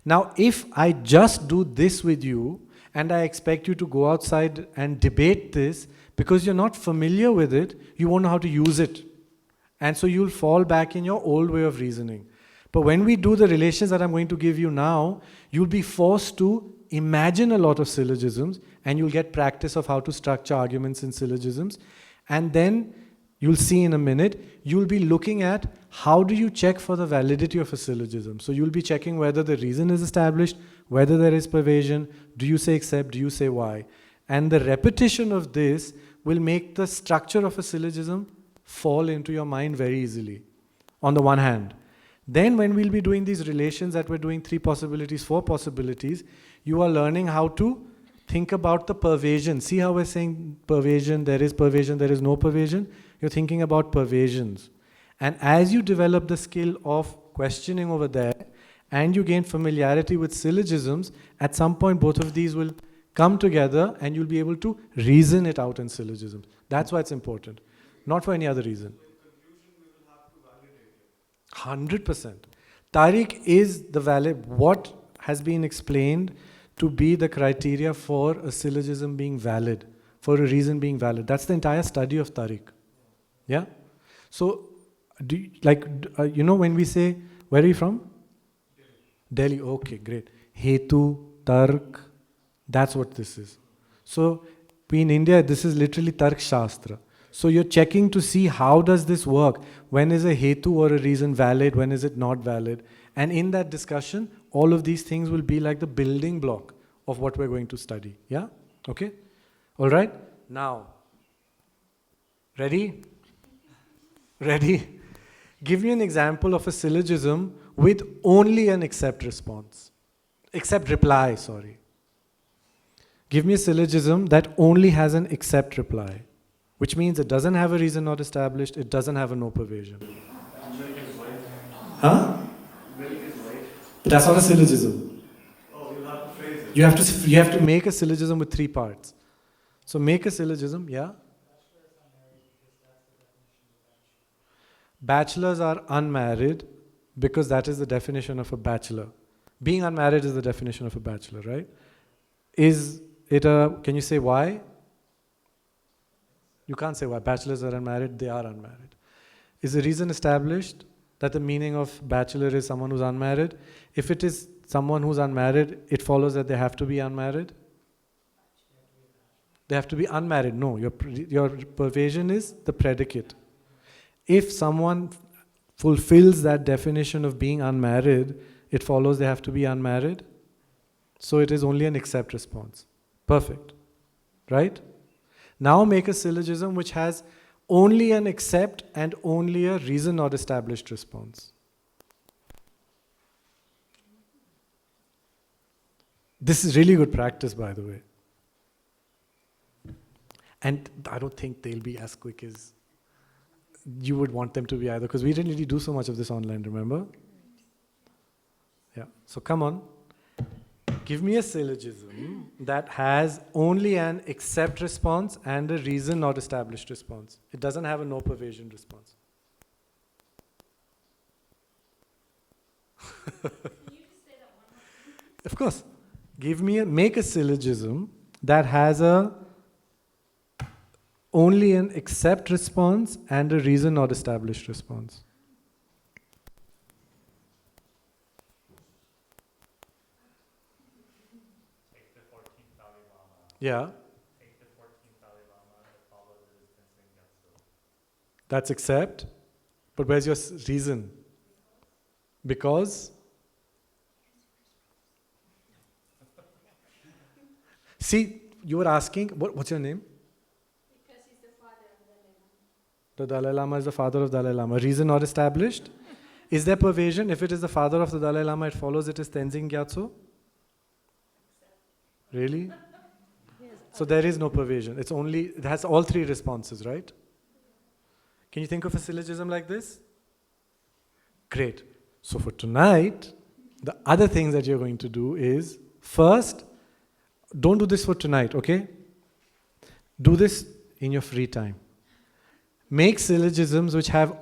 Now, if I just do this with you and I expect you to go outside and debate this, because you're not familiar with it, you won't know how to use it. And so you'll fall back in your old way of reasoning. But when we do the relations that I'm going to give you now, you'll be forced to imagine a lot of syllogisms and you'll get practice of how to structure arguments in syllogisms. And then you'll see in a minute, you'll be looking at how do you check for the validity of a syllogism. So you'll be checking whether the reason is established, whether there is pervasion, do you say except, do you say why. And the repetition of this will make the structure of a syllogism fall into your mind very easily, on the one hand. Then when we'll be doing these relations that we're doing 3 possibilities, 4 possibilities, you are learning how to think about the pervasion. See how we're saying pervasion, there is no pervasion? You're thinking about pervasions. And as you develop the skill of questioning over there, and you gain familiarity with syllogisms, at some point both of these will come together and you'll be able to reason it out in syllogisms. That's why it's important. Not for any other reason. 100%. Tariq is the valid, what has been explained to be the criteria for a syllogism being valid, for a reason being valid. That's the entire study of Tariq. Yeah? So, when we say, where are you from? Delhi. Okay, great. Hetu, Tark, that's what this is. So, in India, this is literally Tark Shastra. So you're checking to see how does this work? When is a hetu or a reason valid? When is it not valid? And in that discussion, all of these things will be like the building block of what we're going to study. Yeah? Okay? All right? Now, ready? Ready? Give me an example of a syllogism with only an except response. Except reply, sorry. Give me a syllogism that only has an except reply. Which means it doesn't have a reason not established, it doesn't have a no pervasion. Huh? That's not a syllogism. Oh, you'll have to phrase it. You have to make a syllogism with 3 parts. So make a syllogism, yeah? Bachelors are unmarried because that is the definition of a bachelor. Being unmarried is the definition of a bachelor, right? Is it can you say why? You can't say why. Bachelors are unmarried, they are unmarried. Is the reason established that the meaning of bachelor is someone who's unmarried? If it is someone who's unmarried, it follows that they have to be unmarried? They have to be unmarried. No, your pervasion is the predicate. If someone fulfills that definition of being unmarried, it follows they have to be unmarried. So it is only an except response. Perfect. Right? Now make a syllogism which has only an except and only a reason not established response. This is really good practice, by the way. And I don't think they'll be as quick as you would want them to be either, because we didn't really do so much of this online, remember? Yeah, so come on. Give me a syllogism that has only an except response and a reason not established response. It doesn't have a no pervasion response. Can you just say that one more time? Of course. Make a syllogism that has only an except response and a reason not established response. Yeah. That's accept. But where's your reason? Because? See, you were asking, what's your name? Because he's the father of Dalai Lama. The Dalai Lama is the father of Dalai Lama. Reason not established? Is there pervasion? If it is the father of the Dalai Lama, it follows it is Tenzin Gyatso? Really? So there is no pervasion. It has all 3 responses, right? Can you think of a syllogism like this? Great. So for tonight, the other things that you're going to do is, first, don't do this for tonight, okay? Do this in your free time. Make syllogisms which have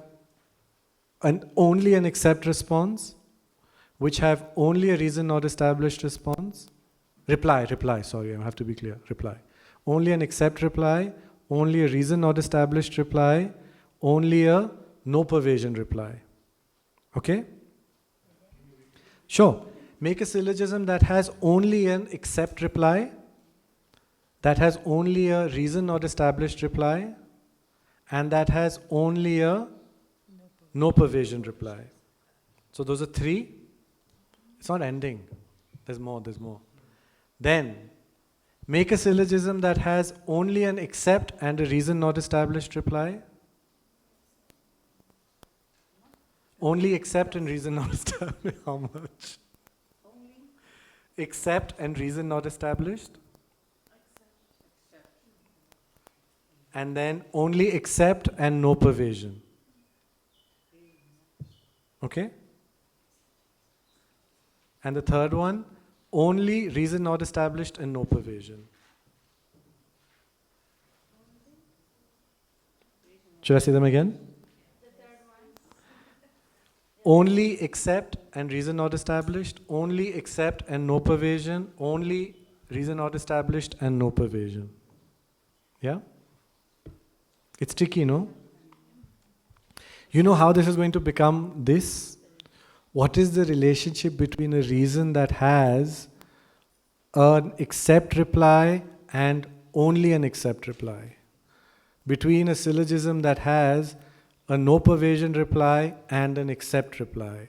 only an accept response, which have only a reason not established response. Reply, sorry, I have to be clear. Reply. Only an accept reply, only a reason not established reply, only a no pervasion reply. Okay? Sure. Make a syllogism that has only an accept reply, that has only a reason not established reply, and that has only a no pervasion reply. So those are three. It's not ending. There's more. Then, make a syllogism that has only an accept and a reason not established reply. Only accept and reason not established. How much? Accept and reason not established. And then only accept and no pervasion. Okay? And the third one, only reason not established and no pervasion. Should I say them again? Only accept and reason not established, only accept and no pervasion, only reason not established and no pervasion. Yeah? It's tricky, no? You know how this is going to become this? What is the relationship between a reason that has an accept reply and only an accept reply? Between a syllogism that has a no pervasion reply and an accept reply.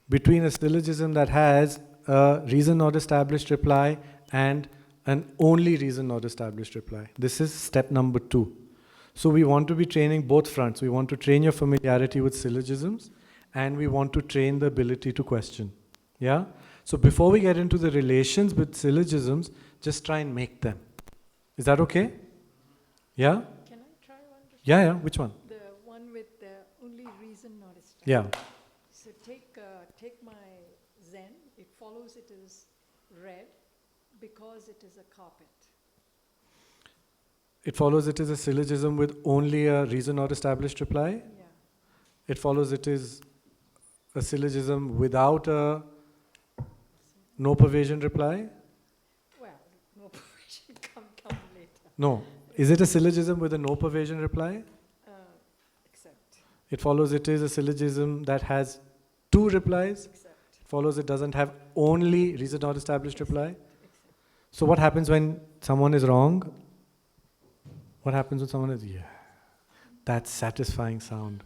Between a syllogism that has a reason not established reply and an only reason not established reply. This is step number 2. So we want to be training both fronts. We want to train your familiarity with syllogisms and we want to train the ability to question. Yeah? So before we get into the relations with syllogisms, just try and make them. Is that okay? Yeah? Can I try one? Yeah, which one? The one with the only reason not established. Yeah. So take my Zen. It follows it is red because it is a carpet. It follows it is a syllogism with only a reason not established reply. Yeah. It follows it is a syllogism without a no pervasion reply. Well, no pervasion come later. No. Is it a syllogism with a no pervasion reply? Except. It follows it is a syllogism that has 2 replies. Except. It follows it doesn't have only reason not established reply. So what happens when someone is wrong? What happens when someone is, that satisfying sound.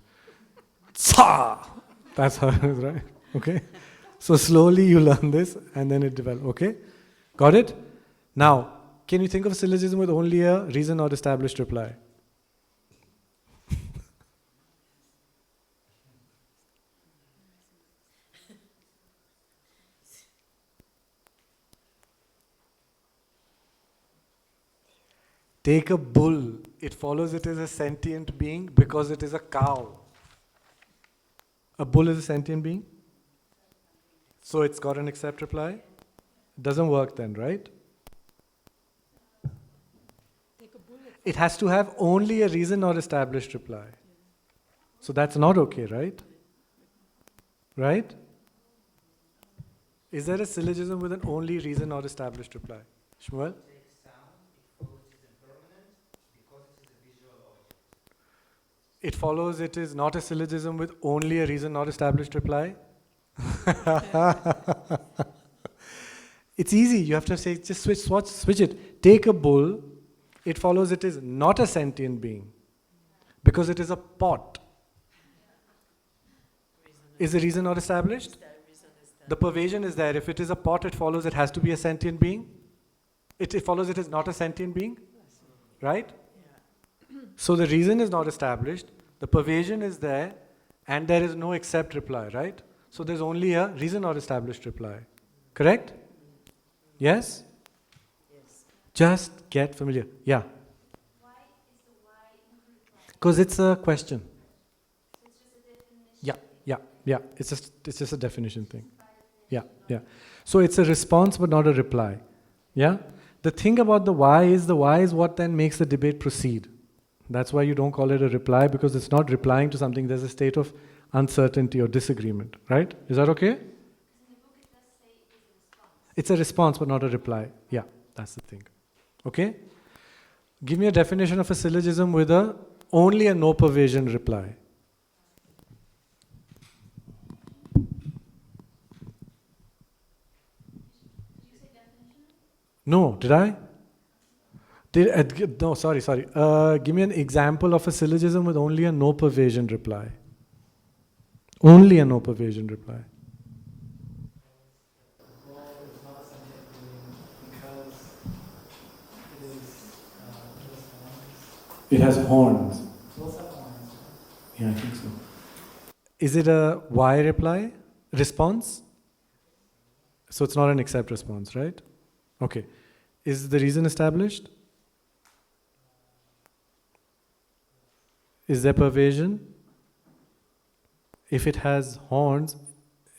Tsa! That's how it is, right? Okay? So slowly you learn this and then it develops. Okay? Got it? Now, can you think of a syllogism with only a reason not established reply? Take a bull. It follows it is a sentient being because it is a cow. A bull is a sentient being? So it's got an accept reply? It doesn't work then, right? It has to have only a reason not established reply. So that's not okay, right? Right? Is there a syllogism with an only reason not established reply? Shmuel? It follows it is not a syllogism with only a reason not established reply. It's easy. You have to say, just switch it. Take a bull. It follows it is not a sentient being because it is a pot. Is the reason not established? The pervasion is there. If it is a pot, it follows it has to be a sentient being. It follows it is not a sentient being. Right? So the reason is not established, the pervasion is there, and there is no accept reply, right? So there's only a reason not established reply. Correct? Yes? Yes. Just get familiar. Yeah. Why is the why in reply? Because it's a question. So it's just a definition. Yeah. It's just a definition thing. Yeah. So it's a response but not a reply. Yeah? The thing about the why is what then makes the debate proceed. That's why you don't call it a reply, because it's not replying to something. There's a state of uncertainty or disagreement, right? Is that okay? It's a response, but not a reply. Yeah, that's the thing. Okay? Give me a definition of a syllogism with only a no pervasion reply. No, did I? No, sorry. Give me an example of a syllogism with only a no pervasion reply. Only a no pervasion reply. Well, it's not a sentient being because It has horns. Both have horns. Yeah, I think so. Is it a why reply? Response? So it's not an accept response, right? Okay. Is the reason established? Is there pervasion? If it has horns,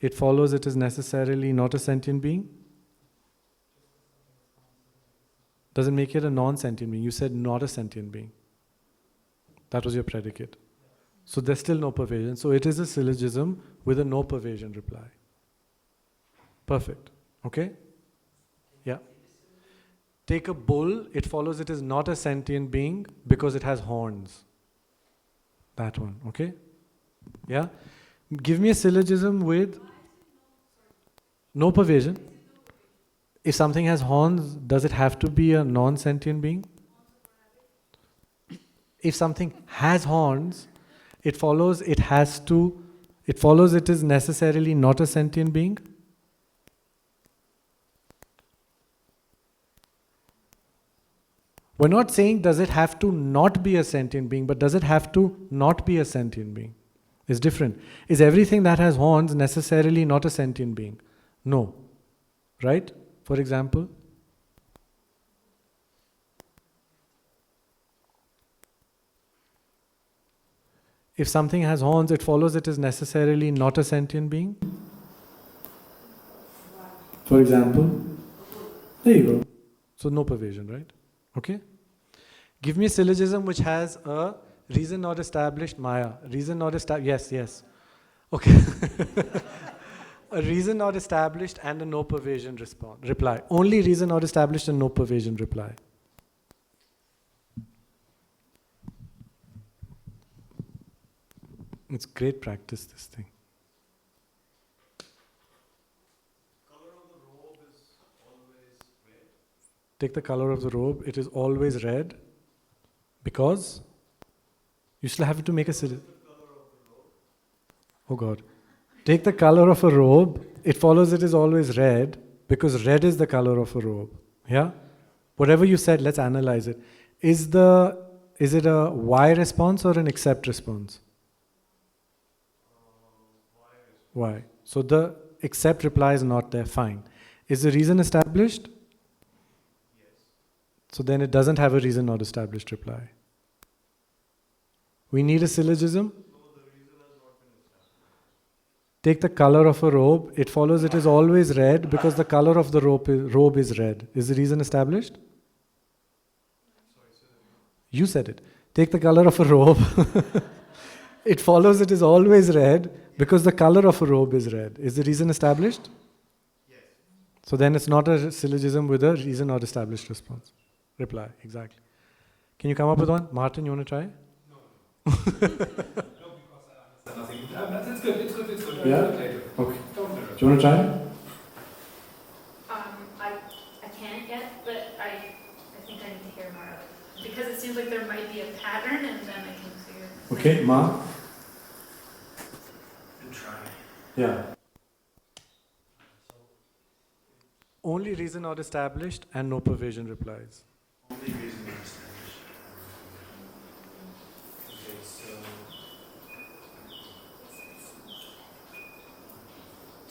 it follows it is necessarily not a sentient being? Doesn't make it a non-sentient being. You said not a sentient being. That was your predicate. So there's still no pervasion. So it is a syllogism with a no pervasion reply. Perfect. Okay? Yeah. Take a bull, it follows it is not a sentient being because it has horns. That one, okay? Yeah? Give me a syllogism with no pervasion. If something has horns, does it have to be a non-sentient being? If something has horns, it follows it is necessarily not a sentient being? We're not saying does it have to not be a sentient being, but does it have to not be a sentient being? It's different. Is everything that has horns necessarily not a sentient being? No. Right? For example? If something has horns, it follows it is necessarily not a sentient being? For example? There you go. So no pervasion, right? Okay? Give me a syllogism which has a reason not established, Maya. Reason not established, yes. Okay. A reason not established and a no pervasion reply. Only reason not established and no pervasion reply. It's great practice, this thing. Color of the robe is always red. Take the color of the robe, it is always red. Because you still have to make a syllogism. Oh God. Take the color of a robe, it follows it is always red, because red is the color of a robe. Yeah? Whatever you said, let's analyze it. Is it a why response or an accept response? Why? So the accept reply is not there, fine. Is the reason established? Yes. So then it doesn't have a reason not established reply. We need a syllogism. No, the reason has not been established. Take the color of a robe, it follows it is always red because the color of the robe is red. Is the reason established? Sorry, say that again. You said it. Take the color of a robe, it follows it is always red because the color of a robe is red. Is the reason established? Yes. So then it's not a syllogism with a reason not established response. Reply, exactly. Can you come up with one? Martin, you want to try? No, because I understand nothing. It's good. Yeah? Later. Okay. Don't worry. Do you want to try? I can't yet, but I think I need to hear more of it. Because it seems like there might be a pattern and then I can figure it out. Okay, Ma? And try. Yeah. Only reason not established and no pervasion replies. Only reason not established. Okay, so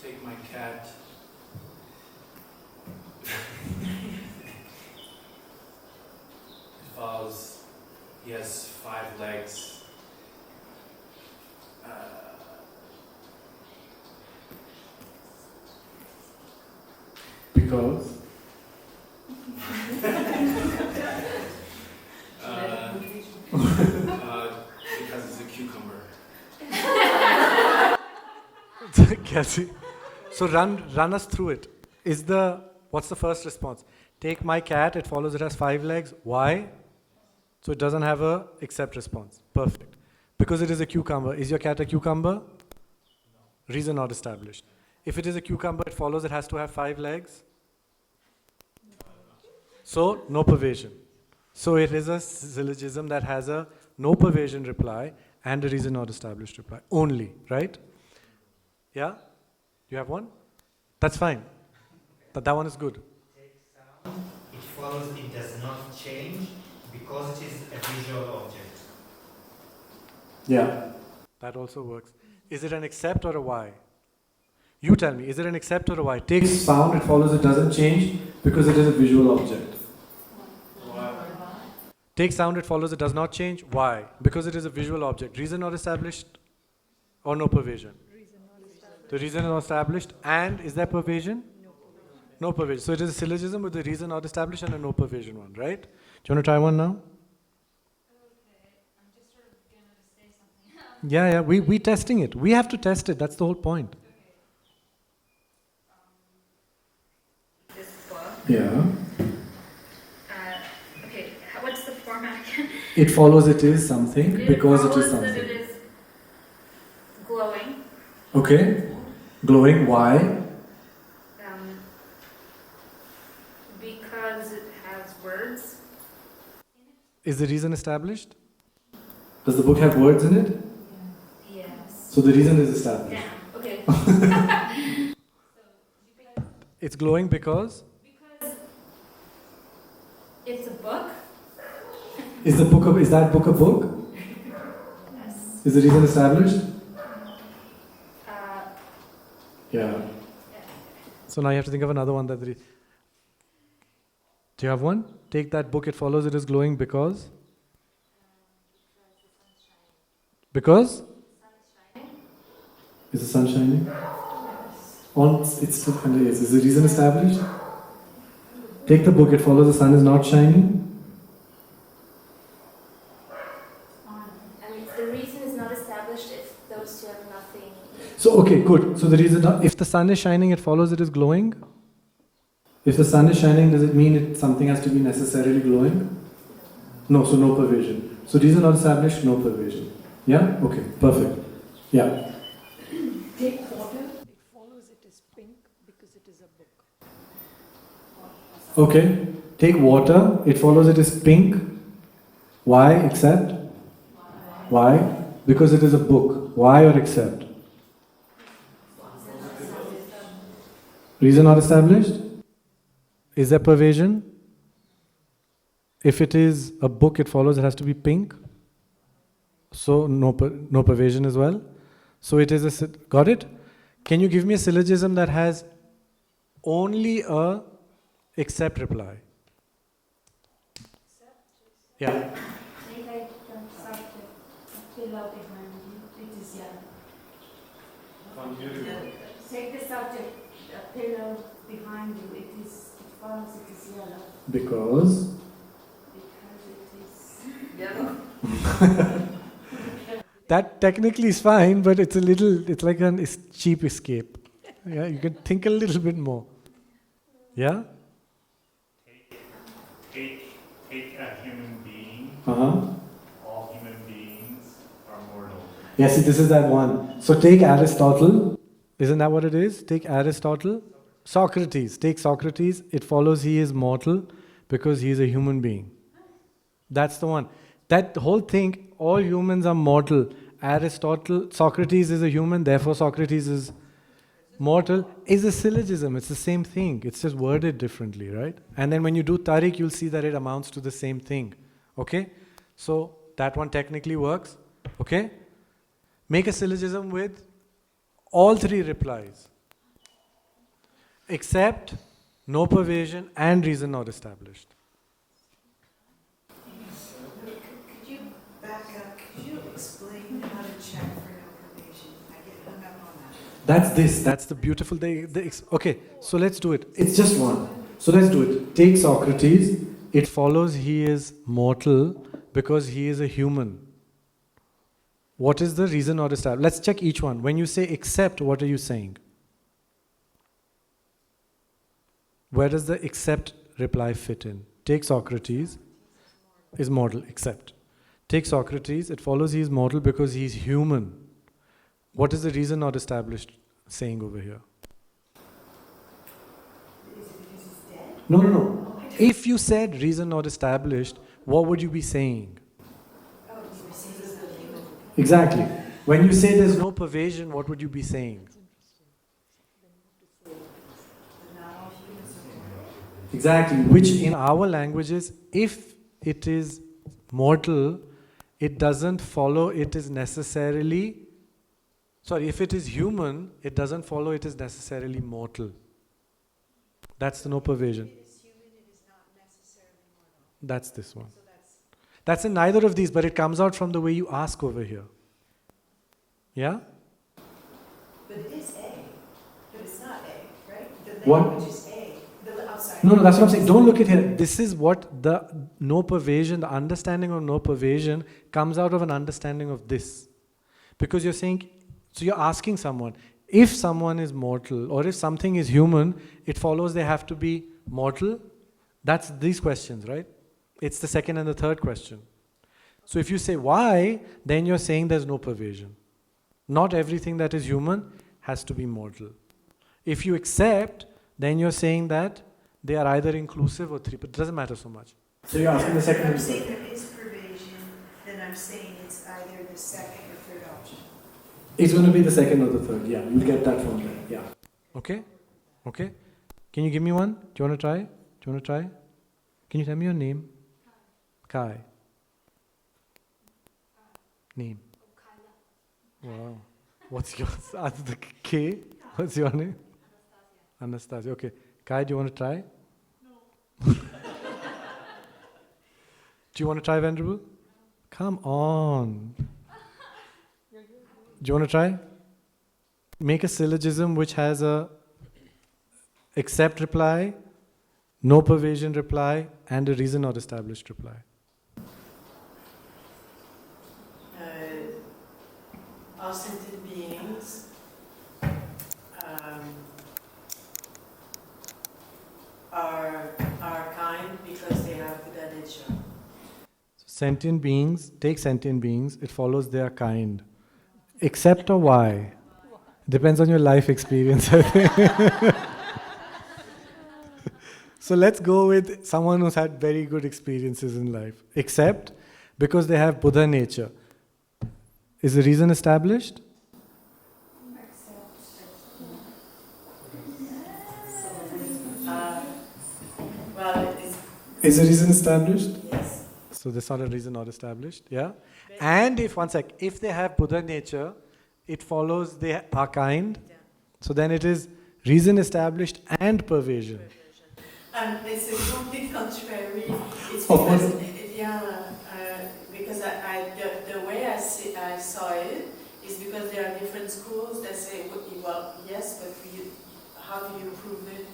take my cat. He has 5 legs. Because? Let it be. cucumber. Kelsey. So run us through it. What's the first response? Take my cat, it follows it has 5 legs. Why? So it doesn't have a accept response. Perfect. Because it is a cucumber. Is your cat a cucumber? No. Reason not established. If it is a cucumber, it follows it has to have 5 legs. So no pervasion. So it is a syllogism that has a no pervasion reply and a reason not established reply. Only, right? Yeah? You have one? That's fine. But that one is good. Take sound, it follows it does not change because it is a visual object. Yeah. That also works. Is it an accept or a why? You tell me, is it an accept or a why? Take sound, it follows it doesn't change because it is a visual object. Why? Take sound, it follows it does not change. Why? Because it is a visual object. Reason not established or no pervasion? The reason is not established. And is there pervasion? No pervasion. So it is a syllogism with the reason not established and a no pervasion one, right? Do you want to try one now? Okay, I'm just sort of gonna say something. Yeah, we testing it. We have to test it. That's the whole point. This book. Yeah. Okay, what's the format again? It follows it is something because it is follows that something. it is glowing. Okay. Glowing. Why? Because it has words. Is the reason established? Does the book have words in it? Yes. So the reason is established. Yeah. Okay. It's glowing because? Because it's a book. Is that book a book? Yes. Is the reason established? Yeah. So now you have to think of another one that. Do you have one? Take that book. It follows. It is glowing because. Because. Is the sun shining? It's still is the reason established? Take the book. It follows. The sun is not shining. And the reason is not established if those two have nothing. So okay, good. So the reason, if the sun is shining, it follows it is glowing. If the sun is shining, does it mean something has to be necessarily glowing? No, so no pervasion. So reason not established, no pervasion. Yeah? Okay, perfect. Yeah. Take water, it follows it is pink because it is a book. Okay. Take water, it follows it is pink. Why? Accept? Why? Because it is a book. Why or accept? Reason not established? Is there pervasion? If it is a book, it follows it has to be pink. So no pervasion as well. So it is got it? Can you give me a syllogism that has only a accept reply? Yeah. Take out the subject, a pillow behind you, it is yellow. Take the subject, a pillow behind you, it follows it is yellow. Because? Because it is yellow. That technically is fine, but it's like a cheap escape. Yeah, you can think a little bit more. Yeah? Take a human being. Uh-huh. All human beings are mortal. Yeah, see, this is that one. So take Aristotle. Isn't that what it is? Take Aristotle. Socrates. Take Socrates. It follows he is mortal because he is a human being. That's the one. That whole thing, all humans are mortal. Socrates is a human, therefore Socrates is mortal, is a syllogism. It's the same thing. It's just worded differently, right? And then when you do Tariq, you'll see that it amounts to the same thing. Okay? So that one technically works. Okay? Make a syllogism with all 3 replies. Except, no pervasion, and reason not established. Could you back up? Could you explain how to check for no pervasion? I get hung up on that. That's the beautiful thing. Okay, so let's do it. It's just one. So let's do it. Take Socrates. It follows he is mortal because he is a human. What is the reason or established? Let's check each one. When you say except, what are you saying? Where does the except reply fit in? Take Socrates, is mortal, except. Take Socrates, it follows he is mortal because he is human. What is the reason not established saying over here? No. If you said reason not established, what would you be saying? Exactly. When you say there's no pervasion, what would you be saying? Exactly. Which in our languages, if it is mortal, it doesn't follow it is necessarily, if it is human, it doesn't follow it is necessarily mortal. That's the no pervasion. That's this one. That's in neither of these, but it comes out from the way you ask over here. Yeah? But it is A, but it's not A, right? The What? language is A. Outside. No, that's what I'm saying. Don't look at here. This is what the no pervasion, the understanding of no pervasion comes out of an understanding of this. Because you're saying, so you're asking someone, if someone is mortal or if something is human, it follows they have to be mortal. That's these questions, right? It's the second and the third question. So if you say why, then you're saying there's no pervasion. Not everything that is human has to be mortal. If you accept, then you're saying that they are either inclusive or three, but it doesn't matter so much. So you're asking the second and I'm the saying third. there is pervasion, then I'm saying it's either the second or third option. It's going to be the second or the third. Yeah, you'll get that from there. Yeah. Okay? Okay? Can you give me one? Do you want to try? Can you tell me your name? Kai. Name. Wow. What's yours? The K? What's your name? Anastasia. Okay. Kai, do you want to try? No. Do you want to try, Venerable? Come on. Do you want to try? Make a syllogism which has a accept reply, no pervasion reply, and a reason not established reply. All sentient beings are kind because they have Buddha nature. Sentient beings, take sentient beings, it follows they are kind. Except or why? Depends on your life experience, I think. So let's go with someone who's had very good experiences in life. Except because they have Buddha nature. Is the reason established? Is the reason established? Yes. So that's not a reason not established, yeah? And if they have Buddha nature, it follows they are kind. So then it is reason established and pervasion. It's a complete contrary. It's because, because the way I saw it is because there are different schools that say, well, yes, but how do you prove it?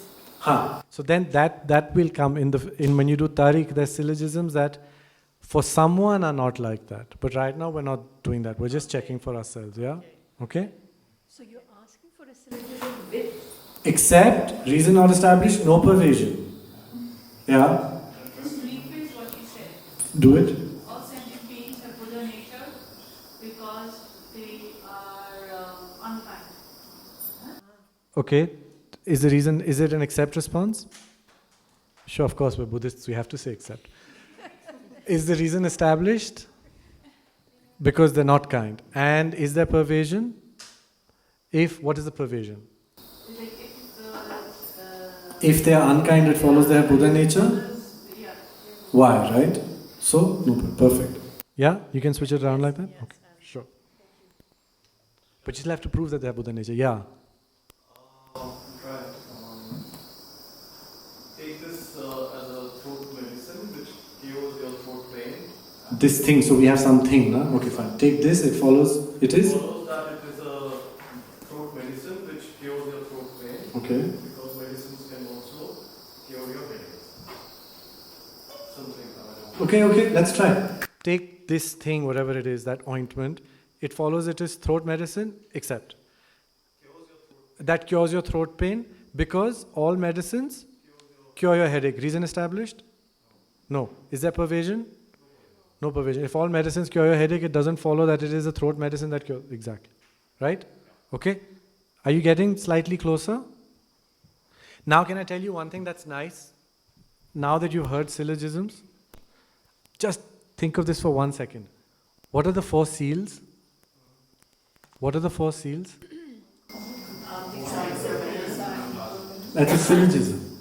So then that will come in when you do tariq, there's syllogisms that for someone are not like that. But right now we're not doing that. We're just checking for ourselves, yeah? Okay? So you're asking for a syllogism with? Except, reason not established, no pervasion. Yeah? Just rephrase what you said. Do it. All sentient beings have Buddha nature because they are unkind. Okay. Is it an accept response? Sure, of course, we're Buddhists, we have to say accept. Is the reason established? Because they're not kind. And is there pervasion? What is the pervasion? If they are unkind, it follows they have Buddha nature? Why, right? So, no, perfect. Yeah? You can switch it around like that? Okay, sure. But you still have to prove that they have Buddha nature. Yeah. Take this as a throat medicine which cures your throat pain. This thing, so we have something, no? Okay, fine. Take this, it follows, it is? It follows that it is a throat medicine which cures your throat pain. Okay. Because medicines can also cure your headaches. Something. Okay, let's try. Take this thing, whatever it is, that ointment, it follows it is throat medicine, except that cures your throat pain, because all medicines cure your headache. Reason established? No. Is there pervasion? No pervasion. If all medicines cure your headache, it doesn't follow that it is a throat medicine that cures. Exactly. Right? Okay? Are you getting slightly closer? Now can I tell you one thing that's nice? Now that you've heard syllogisms, just think of this for 1 second. What are the 4 seals? What are the 4 seals? That's a syllogism.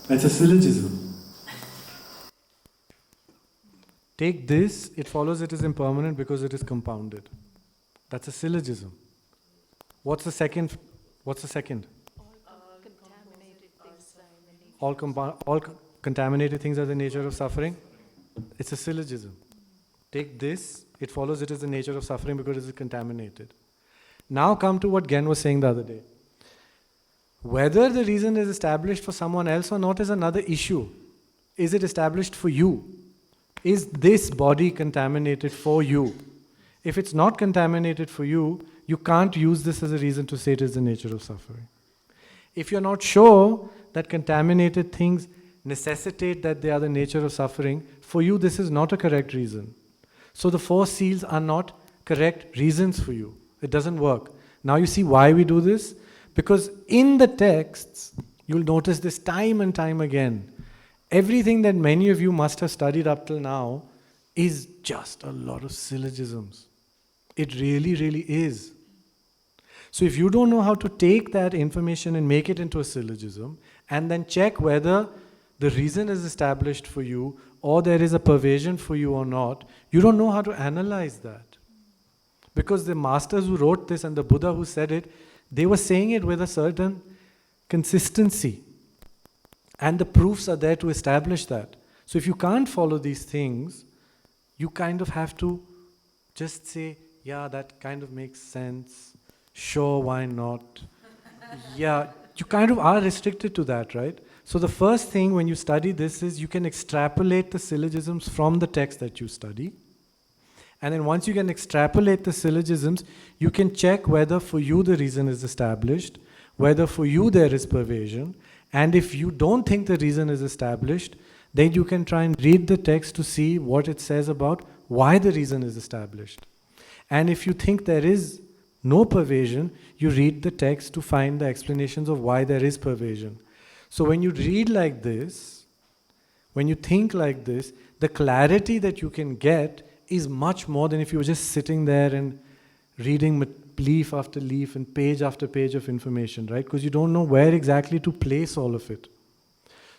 That's a syllogism. Take this, it follows it is impermanent because it is compounded. That's a syllogism. What's the second? What's the second? All contaminated things are the nature of suffering. It's a syllogism. Take this, it follows it is the nature of suffering because it is contaminated. Now come to what Gen was saying the other day. Whether the reason is established for someone else or not is another issue. Is it established for you? Is this body contaminated for you? If it's not contaminated for you, you can't use this as a reason to say it is the nature of suffering. If you're not sure that contaminated things necessitate that they are the nature of suffering, for you this is not a correct reason. So the 4 seals are not correct reasons for you. It doesn't work. Now you see why we do this? Because in the texts, you'll notice this time and time again. Everything that many of you must have studied up till now is just a lot of syllogisms. It really, really is. So if you don't know how to take that information and make it into a syllogism, and then check whether the reason is established for you, or there is a pervasion for you or not, you don't know how to analyze that. Because the masters who wrote this and the Buddha who said it, they were saying it with a certain consistency. And the proofs are there to establish that. So if you can't follow these things, you kind of have to just say, yeah, that kind of makes sense. Sure, why not? Yeah, you kind of are restricted to that, right? So the first thing when you study this is you can extrapolate the syllogisms from the text that you study. And then once you can extrapolate the syllogisms, you can check whether for you the reason is established, whether for you there is pervasion, and if you don't think the reason is established, then you can try and read the text to see what it says about why the reason is established. And if you think there is no pervasion, you read the text to find the explanations of why there is pervasion. So when you read like this, when you think like this, the clarity that you can get is much more than if you were just sitting there and reading leaf after leaf and page after page of information, right? Because you don't know where exactly to place all of it.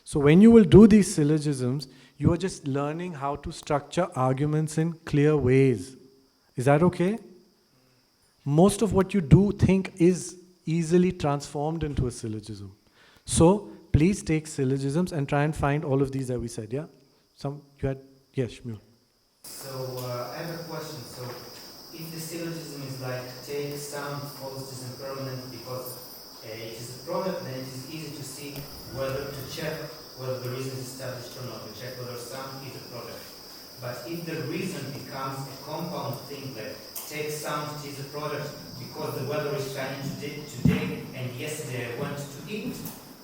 So when you will do these syllogisms, you are just learning how to structure arguments in clear ways. Is that okay? Most of what you do think is easily transformed into a syllogism. So please take syllogisms and try and find all of these that we said, yeah? Yes, Shmuel. So I have a question. So if the syllogism is like take sound follows is impermanent because it is a product, then it is easy to see whether to check whether the reason is established or not, to check whether sound is a product. But if the reason becomes a compound thing that take sound is a product because the weather is shining today and yesterday I went to eat,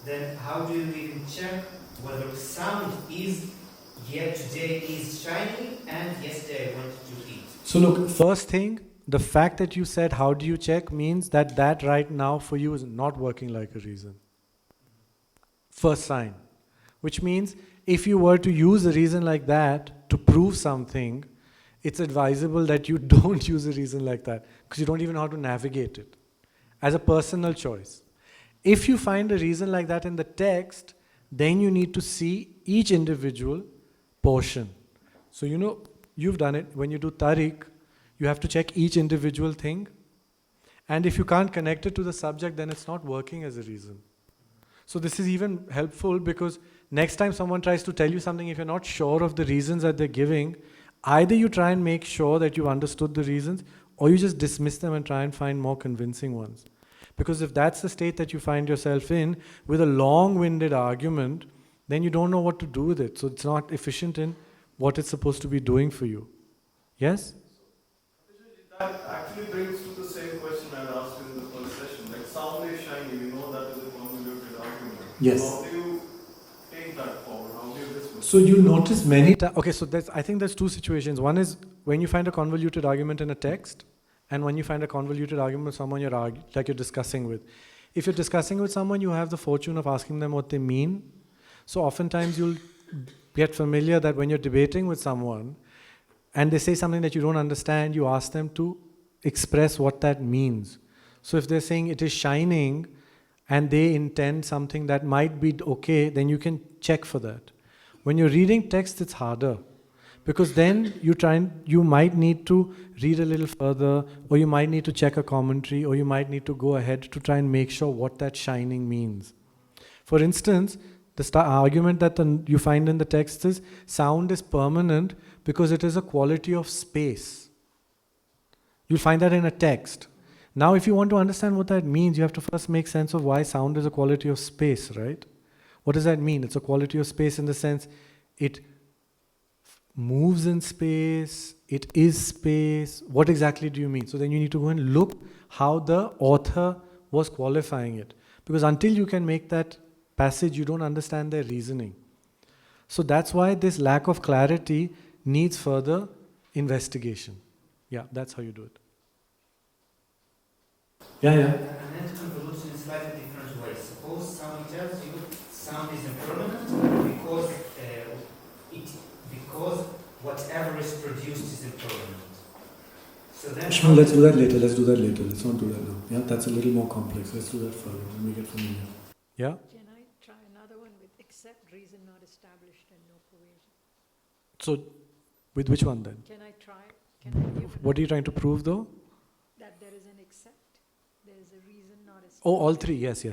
then how do you even check whether sound is today is shining and yesterday I went to eat? So look, first thing, the fact that you said how do you check means that right now for you is not working like a reason. First sign. Which means if you were to use a reason like that to prove something, it's advisable that you don't use a reason like that because you don't even know how to navigate it as a personal choice. If you find a reason like that in the text, then you need to see each individual portion. So you've done it. When you do tariq, you have to check each individual thing. And if you can't connect it to the subject, then it's not working as a reason. So this is even helpful because next time someone tries to tell you something, if you're not sure of the reasons that they're giving, either you try and make sure that you understood the reasons, or you just dismiss them and try and find more convincing ones. Because if that's the state that you find yourself in, with a long-winded argument, then you don't know what to do with it. So it's not efficient in what it's supposed to be doing for you. Yes? So That actually brings to the same question I had asked in the first session. Like sound is shiny, we know that is a convoluted argument. Yes. How do you take that forward? How do you dismiss? So you notice many times. Okay, so I think there's two situations. One is when you find a convoluted argument in a text, and when you find a convoluted argument with someone you're discussing with. If you're discussing with someone, you have the fortune of asking them what they mean. So oftentimes you'll get familiar that when you're debating with someone and they say something that you don't understand, you ask them to express what that means. So if they're saying it is shining and they intend something that might be okay, then you can check for that. When you're reading text, it's harder. Because then you might need to read a little further, or you might need to check a commentary, or you might need to go ahead to try and make sure what that shining means. For instance, the argument that you find in the text is sound is permanent because it is a quality of space. You'll find that in a text. Now, if you want to understand what that means, you have to first make sense of why sound is a quality of space, right? What does that mean? It's a quality of space in the sense it moves in space, it is space. What exactly do you mean? So then you need to go and look how the author was qualifying it. Because until you can make that passage, you don't understand their reasoning. So that's why this lack of clarity needs further investigation. Yeah, that's how you do it. Yeah. And then convolution in slightly different ways. Suppose someone tells you sound is impermanent because whatever is produced is impermanent. So then Let's do that later. Let's not do that now. Yeah, that's a little more complex. Let's do that further when we get familiar. Yeah? Can I try another one with except reason not established and no pervasion? So, with which one then? Can I give What are you trying to prove though? that there is an except, there is a reason not established? Oh, all three. Yes.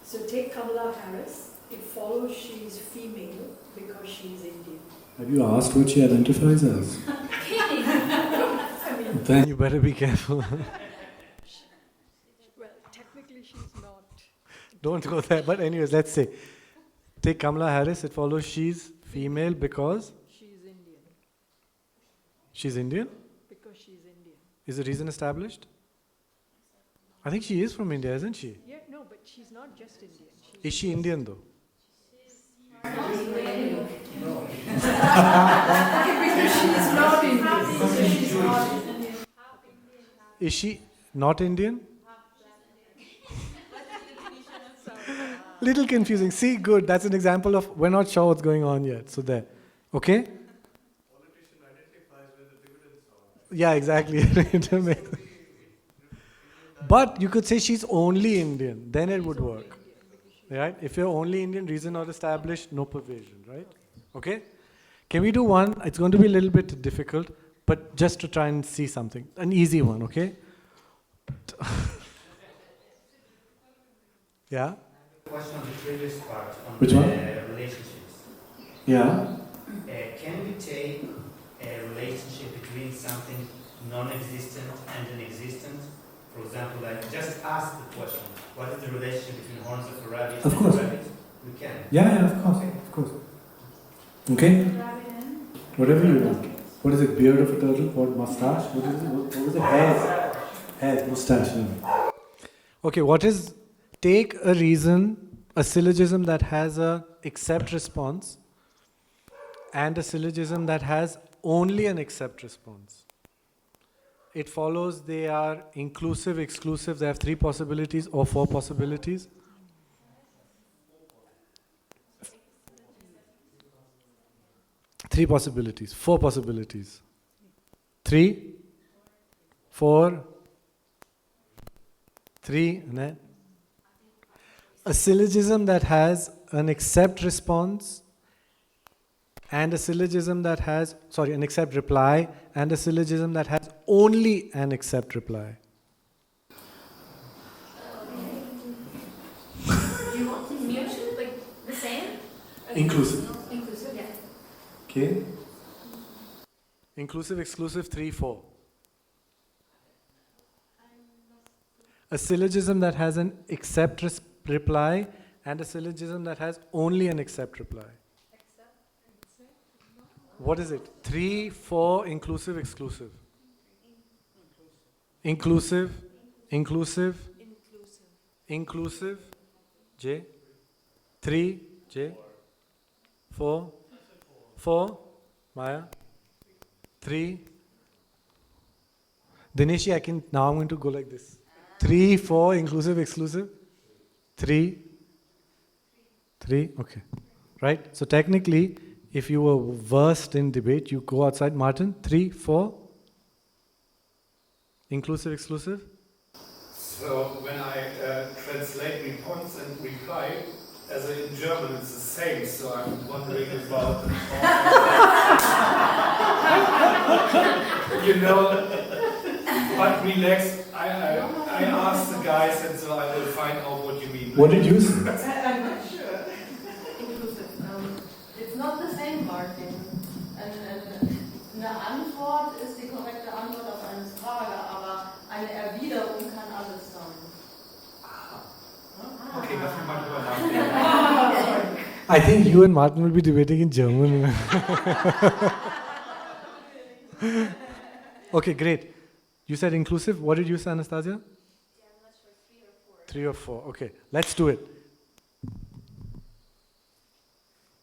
So take Kamala Harris. It follows she is female because she is Indian. Have you asked what she identifies as? I mean, Then you better be careful. well, technically she's not. Don't go there. But anyways, let's say. Take Kamala Harris. It follows she's female because? She's Indian. She's Indian? Because she's Indian. Is the reason established? I think she is from India, isn't she? Yeah, no, but she's not just Indian. Is she Indian though? Because she's not Indian. She's not Indian. Is she not Indian? Little confusing. See, good. That's an example of we're not sure what's going on yet. So there. Okay? Politician identifies where the dividends are. Yeah, exactly. But you could say she's only Indian. Then it would work. Right? If you're only Indian, reason not established, no pervasion. Right? Okay? Can we do one? It's going to be a little bit difficult, but just to try and see something. An easy one, okay? Yeah? Question on the previous part on Which the one? relationships. Yeah? Can we take a relationship between something non-existent and an existent? For example, like just ask the question, what is the relationship between horns of a rabbit Of and course. a rabbit? We can. Yeah, of course. Okay? Whatever you want. What is it? Beard of a turtle? What, mustache? What is it? What is it? Hair, mustache. No. Okay, what is... Take a reason, a syllogism that has a accept response and a syllogism that has only an accept response. It follows they are inclusive, exclusive, they have 3 possibilities or 4 possibilities. Three possibilities, 4 possibilities. 3, 4, 3, and then a syllogism that has an accept response and a syllogism that has, an accept reply and a syllogism that has only an accept reply. You want mutual, like the same? Inclusive. Inclusive, yeah. Okay. Inclusive, exclusive, 3, 4. A syllogism that has an accept reply and a syllogism that has only an accept reply. What is it? 3, 4, inclusive, exclusive. Inclusive. Inclusive. Inclusive. J. 3. J. 4. 4. Maya. 3. Dineshi, I'm going to go like this. 3, 4, inclusive, exclusive. 3. 3, okay. Right? So technically, if you were versed in debate, you go outside. Martin, 3, 4. Inclusive, exclusive. So when I translate response and reply, as in German it's the same, so I'm wondering about you know, but relax, I asked the guys and so I will find out what you mean. What did you say? I'm not sure. Inclusive. It's not the same, Martin. Eine Antwort ist die korrekte Antwort auf eine Frage, aber eine Erwiderung kann alles sein. Okay, lass mich mal drüber nachdenken. I think you and Martin will be debating in German. Okay, great. You said inclusive. What did you say, Anastasia? Yeah, I'm not sure, 3 or 4. 3 or 4. Okay, let's do it.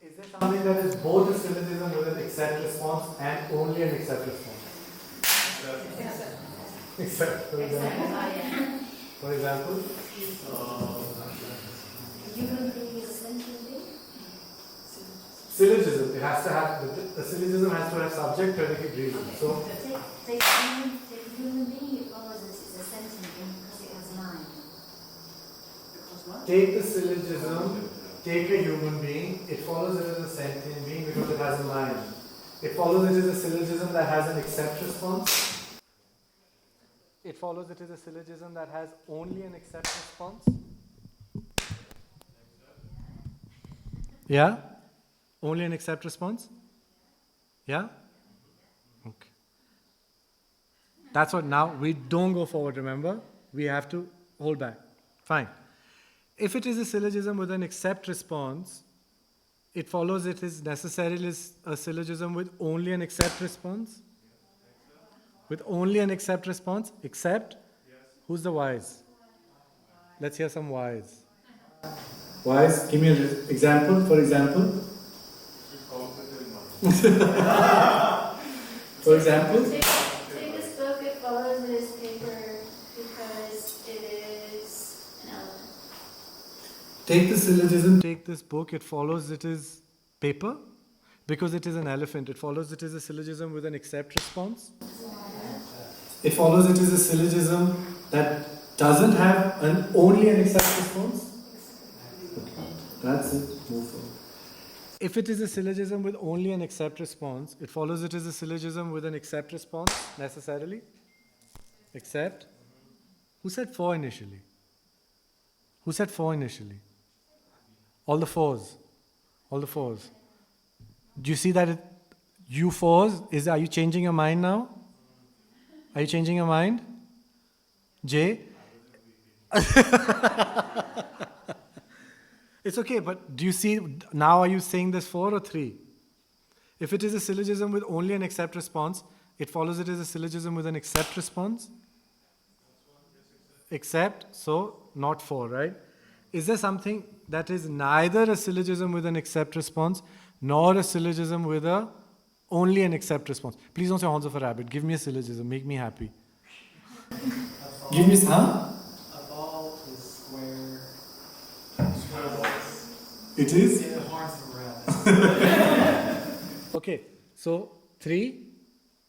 Is there something that is both a syllogism with an accept response and only an accept response? Accept, for example. For example? Human being is a sentient being? Syllogism. It has to have, a syllogism has to have subject, predicate, reason. So, Take a human being, it follows it's a sentient being because it has mind. Because what? take the syllogism, take a human being, it follows it as a sentient being because it has a mind. It follows it as a syllogism that has an accept response. It follows it as a syllogism that has only an accept response. Yeah? Only an accept response? Yeah? Okay. That's what now, we don't go forward, remember? We have to hold back. Fine. If it is a syllogism with an accept response, it follows it is necessarily a syllogism with only an accept response? With only an accept response? Accept? Who's the wise? Let's hear some wise. Wise, give me an example, for example. For example? Take this book, it follows it as paper because it is an elephant. Take the syllogism, take this book, it follows it is paper because it is an elephant. It follows it is a syllogism with an accept response. It follows it is a syllogism that doesn't have only an accept response. That's it. Move forward. If it is a syllogism with only an accept response, it follows it is a syllogism with an accept response necessarily. Accept. Who said 4 initially? Who said 4 initially? All the 4s. All the 4s. Do you see that you 4s, are you changing your mind now? Are you changing your mind? J? It's okay, but do you see, now are you saying this 4 or 3? If it is a syllogism with only an accept response, it follows it as a syllogism with an accept response. Accept, so not 4, right? Is there something that is neither a syllogism with an accept response nor a syllogism with only an accept response? Please don't say horns of a rabbit. Give me a syllogism. Make me happy. Give me, huh? A ball is square. It is? Yeah, the horns of a rabbit. Okay, so 3,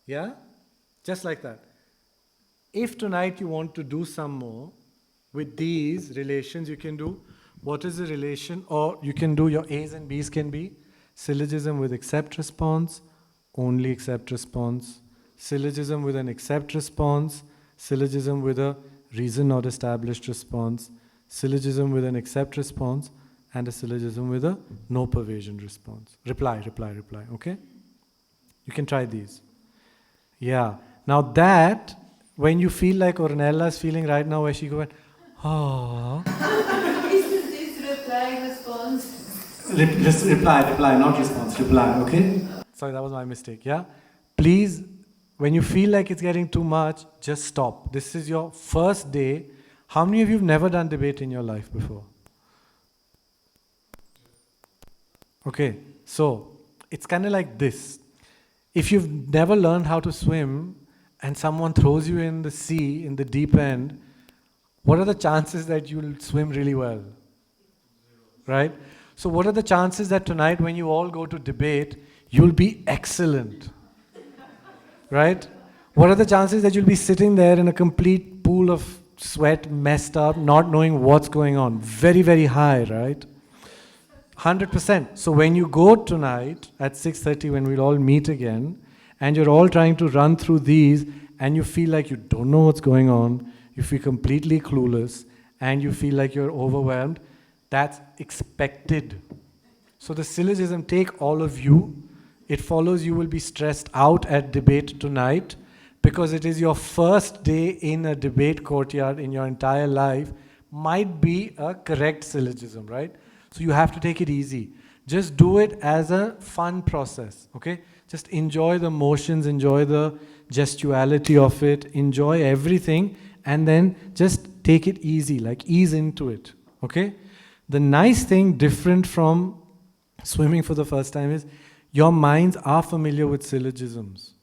yeah? Just like that. If tonight you want to do some more with these relations, you can do what is the relation, or you can do your A's and B's can be syllogism with accept response, only accept response, syllogism with an accept response, syllogism with a reason not established response, syllogism with an accept response, and a syllogism with a no pervasion response. Reply, okay? You can try these. Yeah. Now that, when you feel like Ornella is feeling right now, where she goes, oh. Is this reply response? Just reply, not response, reply, okay? Sorry, that was my mistake, yeah? Please when you feel like it's getting too much, just stop. This is your first day. How many of you have never done debate in your life before? Okay, so it's kind of like this. If you've never learned how to swim and someone throws you in the sea, in the deep end, what are the chances that you'll swim really well? Right? So what are the chances that tonight when you all go to debate, you'll be excellent? Right? What are the chances that you'll be sitting there in a complete pool of sweat, messed up, not knowing what's going on? Very, very high, right? 100%. So when you go tonight at 6:30 when we'll all meet again, and you're all trying to run through these, and you feel like you don't know what's going on, you feel completely clueless, and you feel like you're overwhelmed, that's expected. So the syllogism, take all of you. It follows you will be stressed out at debate tonight because it is your first day in a debate courtyard in your entire life. Might be a correct syllogism, right? So you have to take it easy. Just do it as a fun process, okay? Just enjoy the motions, enjoy the gestuality of it, enjoy everything, and then just take it easy, like ease into it, okay? The nice thing, different from swimming for the first time, is your minds are familiar with syllogisms.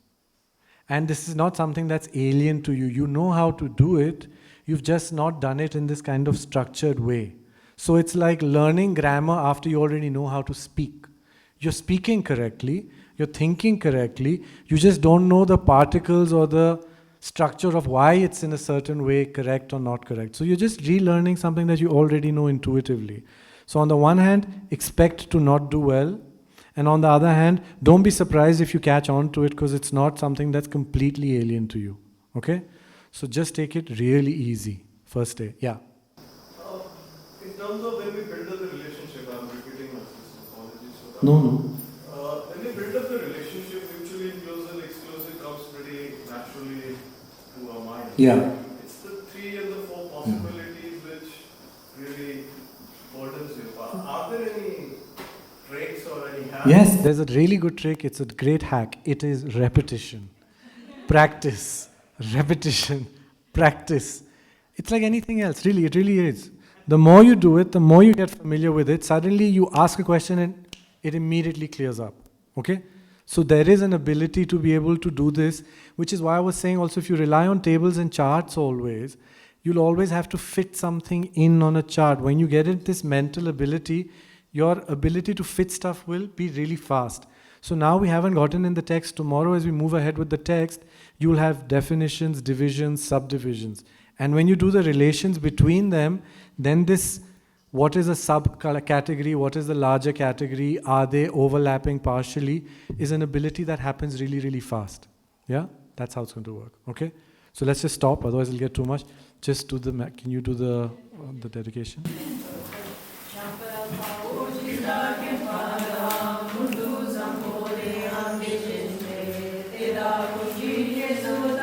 And this is not something that's alien to you. You know how to do it, you've just not done it in this kind of structured way. So it's like learning grammar after you already know how to speak. You're speaking correctly, you're thinking correctly, you just don't know the particles or the structure of why it's in a certain way, correct or not correct. So you're just relearning something that you already know intuitively. So on the one hand, expect to not do well, and on the other hand, don't be surprised if you catch on to it because it's not something that's completely alien to you. Okay? So just take it really easy. First day. Yeah. In terms of when we build up the relationship, I'm repeating myself, apologies for that. No. When we build up the relationship, mutually inclusive, exclusive comes pretty naturally to our mind. Yeah. It's the 3 and the 4 possibilities which really burdens you. Are there any tricks or any hacks? Yes, there's a really good trick. It's a great hack. It is repetition. Practice. Repetition. Practice. It's like anything else, really. It really is. The more you do it, the more you get familiar with it, suddenly you ask a question and it immediately clears up. Okay? So there is an ability to be able to do this, which is why I was saying also if you rely on tables and charts always, you'll always have to fit something in on a chart. When you get into this mental ability, your ability to fit stuff will be really fast. So now we haven't gotten in the text. Tomorrow as we move ahead with the text, you'll have definitions, divisions, subdivisions. And when you do the relations between them, then this, what is a subcategory, what is the larger category, are they overlapping partially, is an ability that happens really, really fast. Yeah? That's how it's going to work. Okay? So let's just stop, otherwise it'll get too much. Just do the, can you do the dedication? Thank you.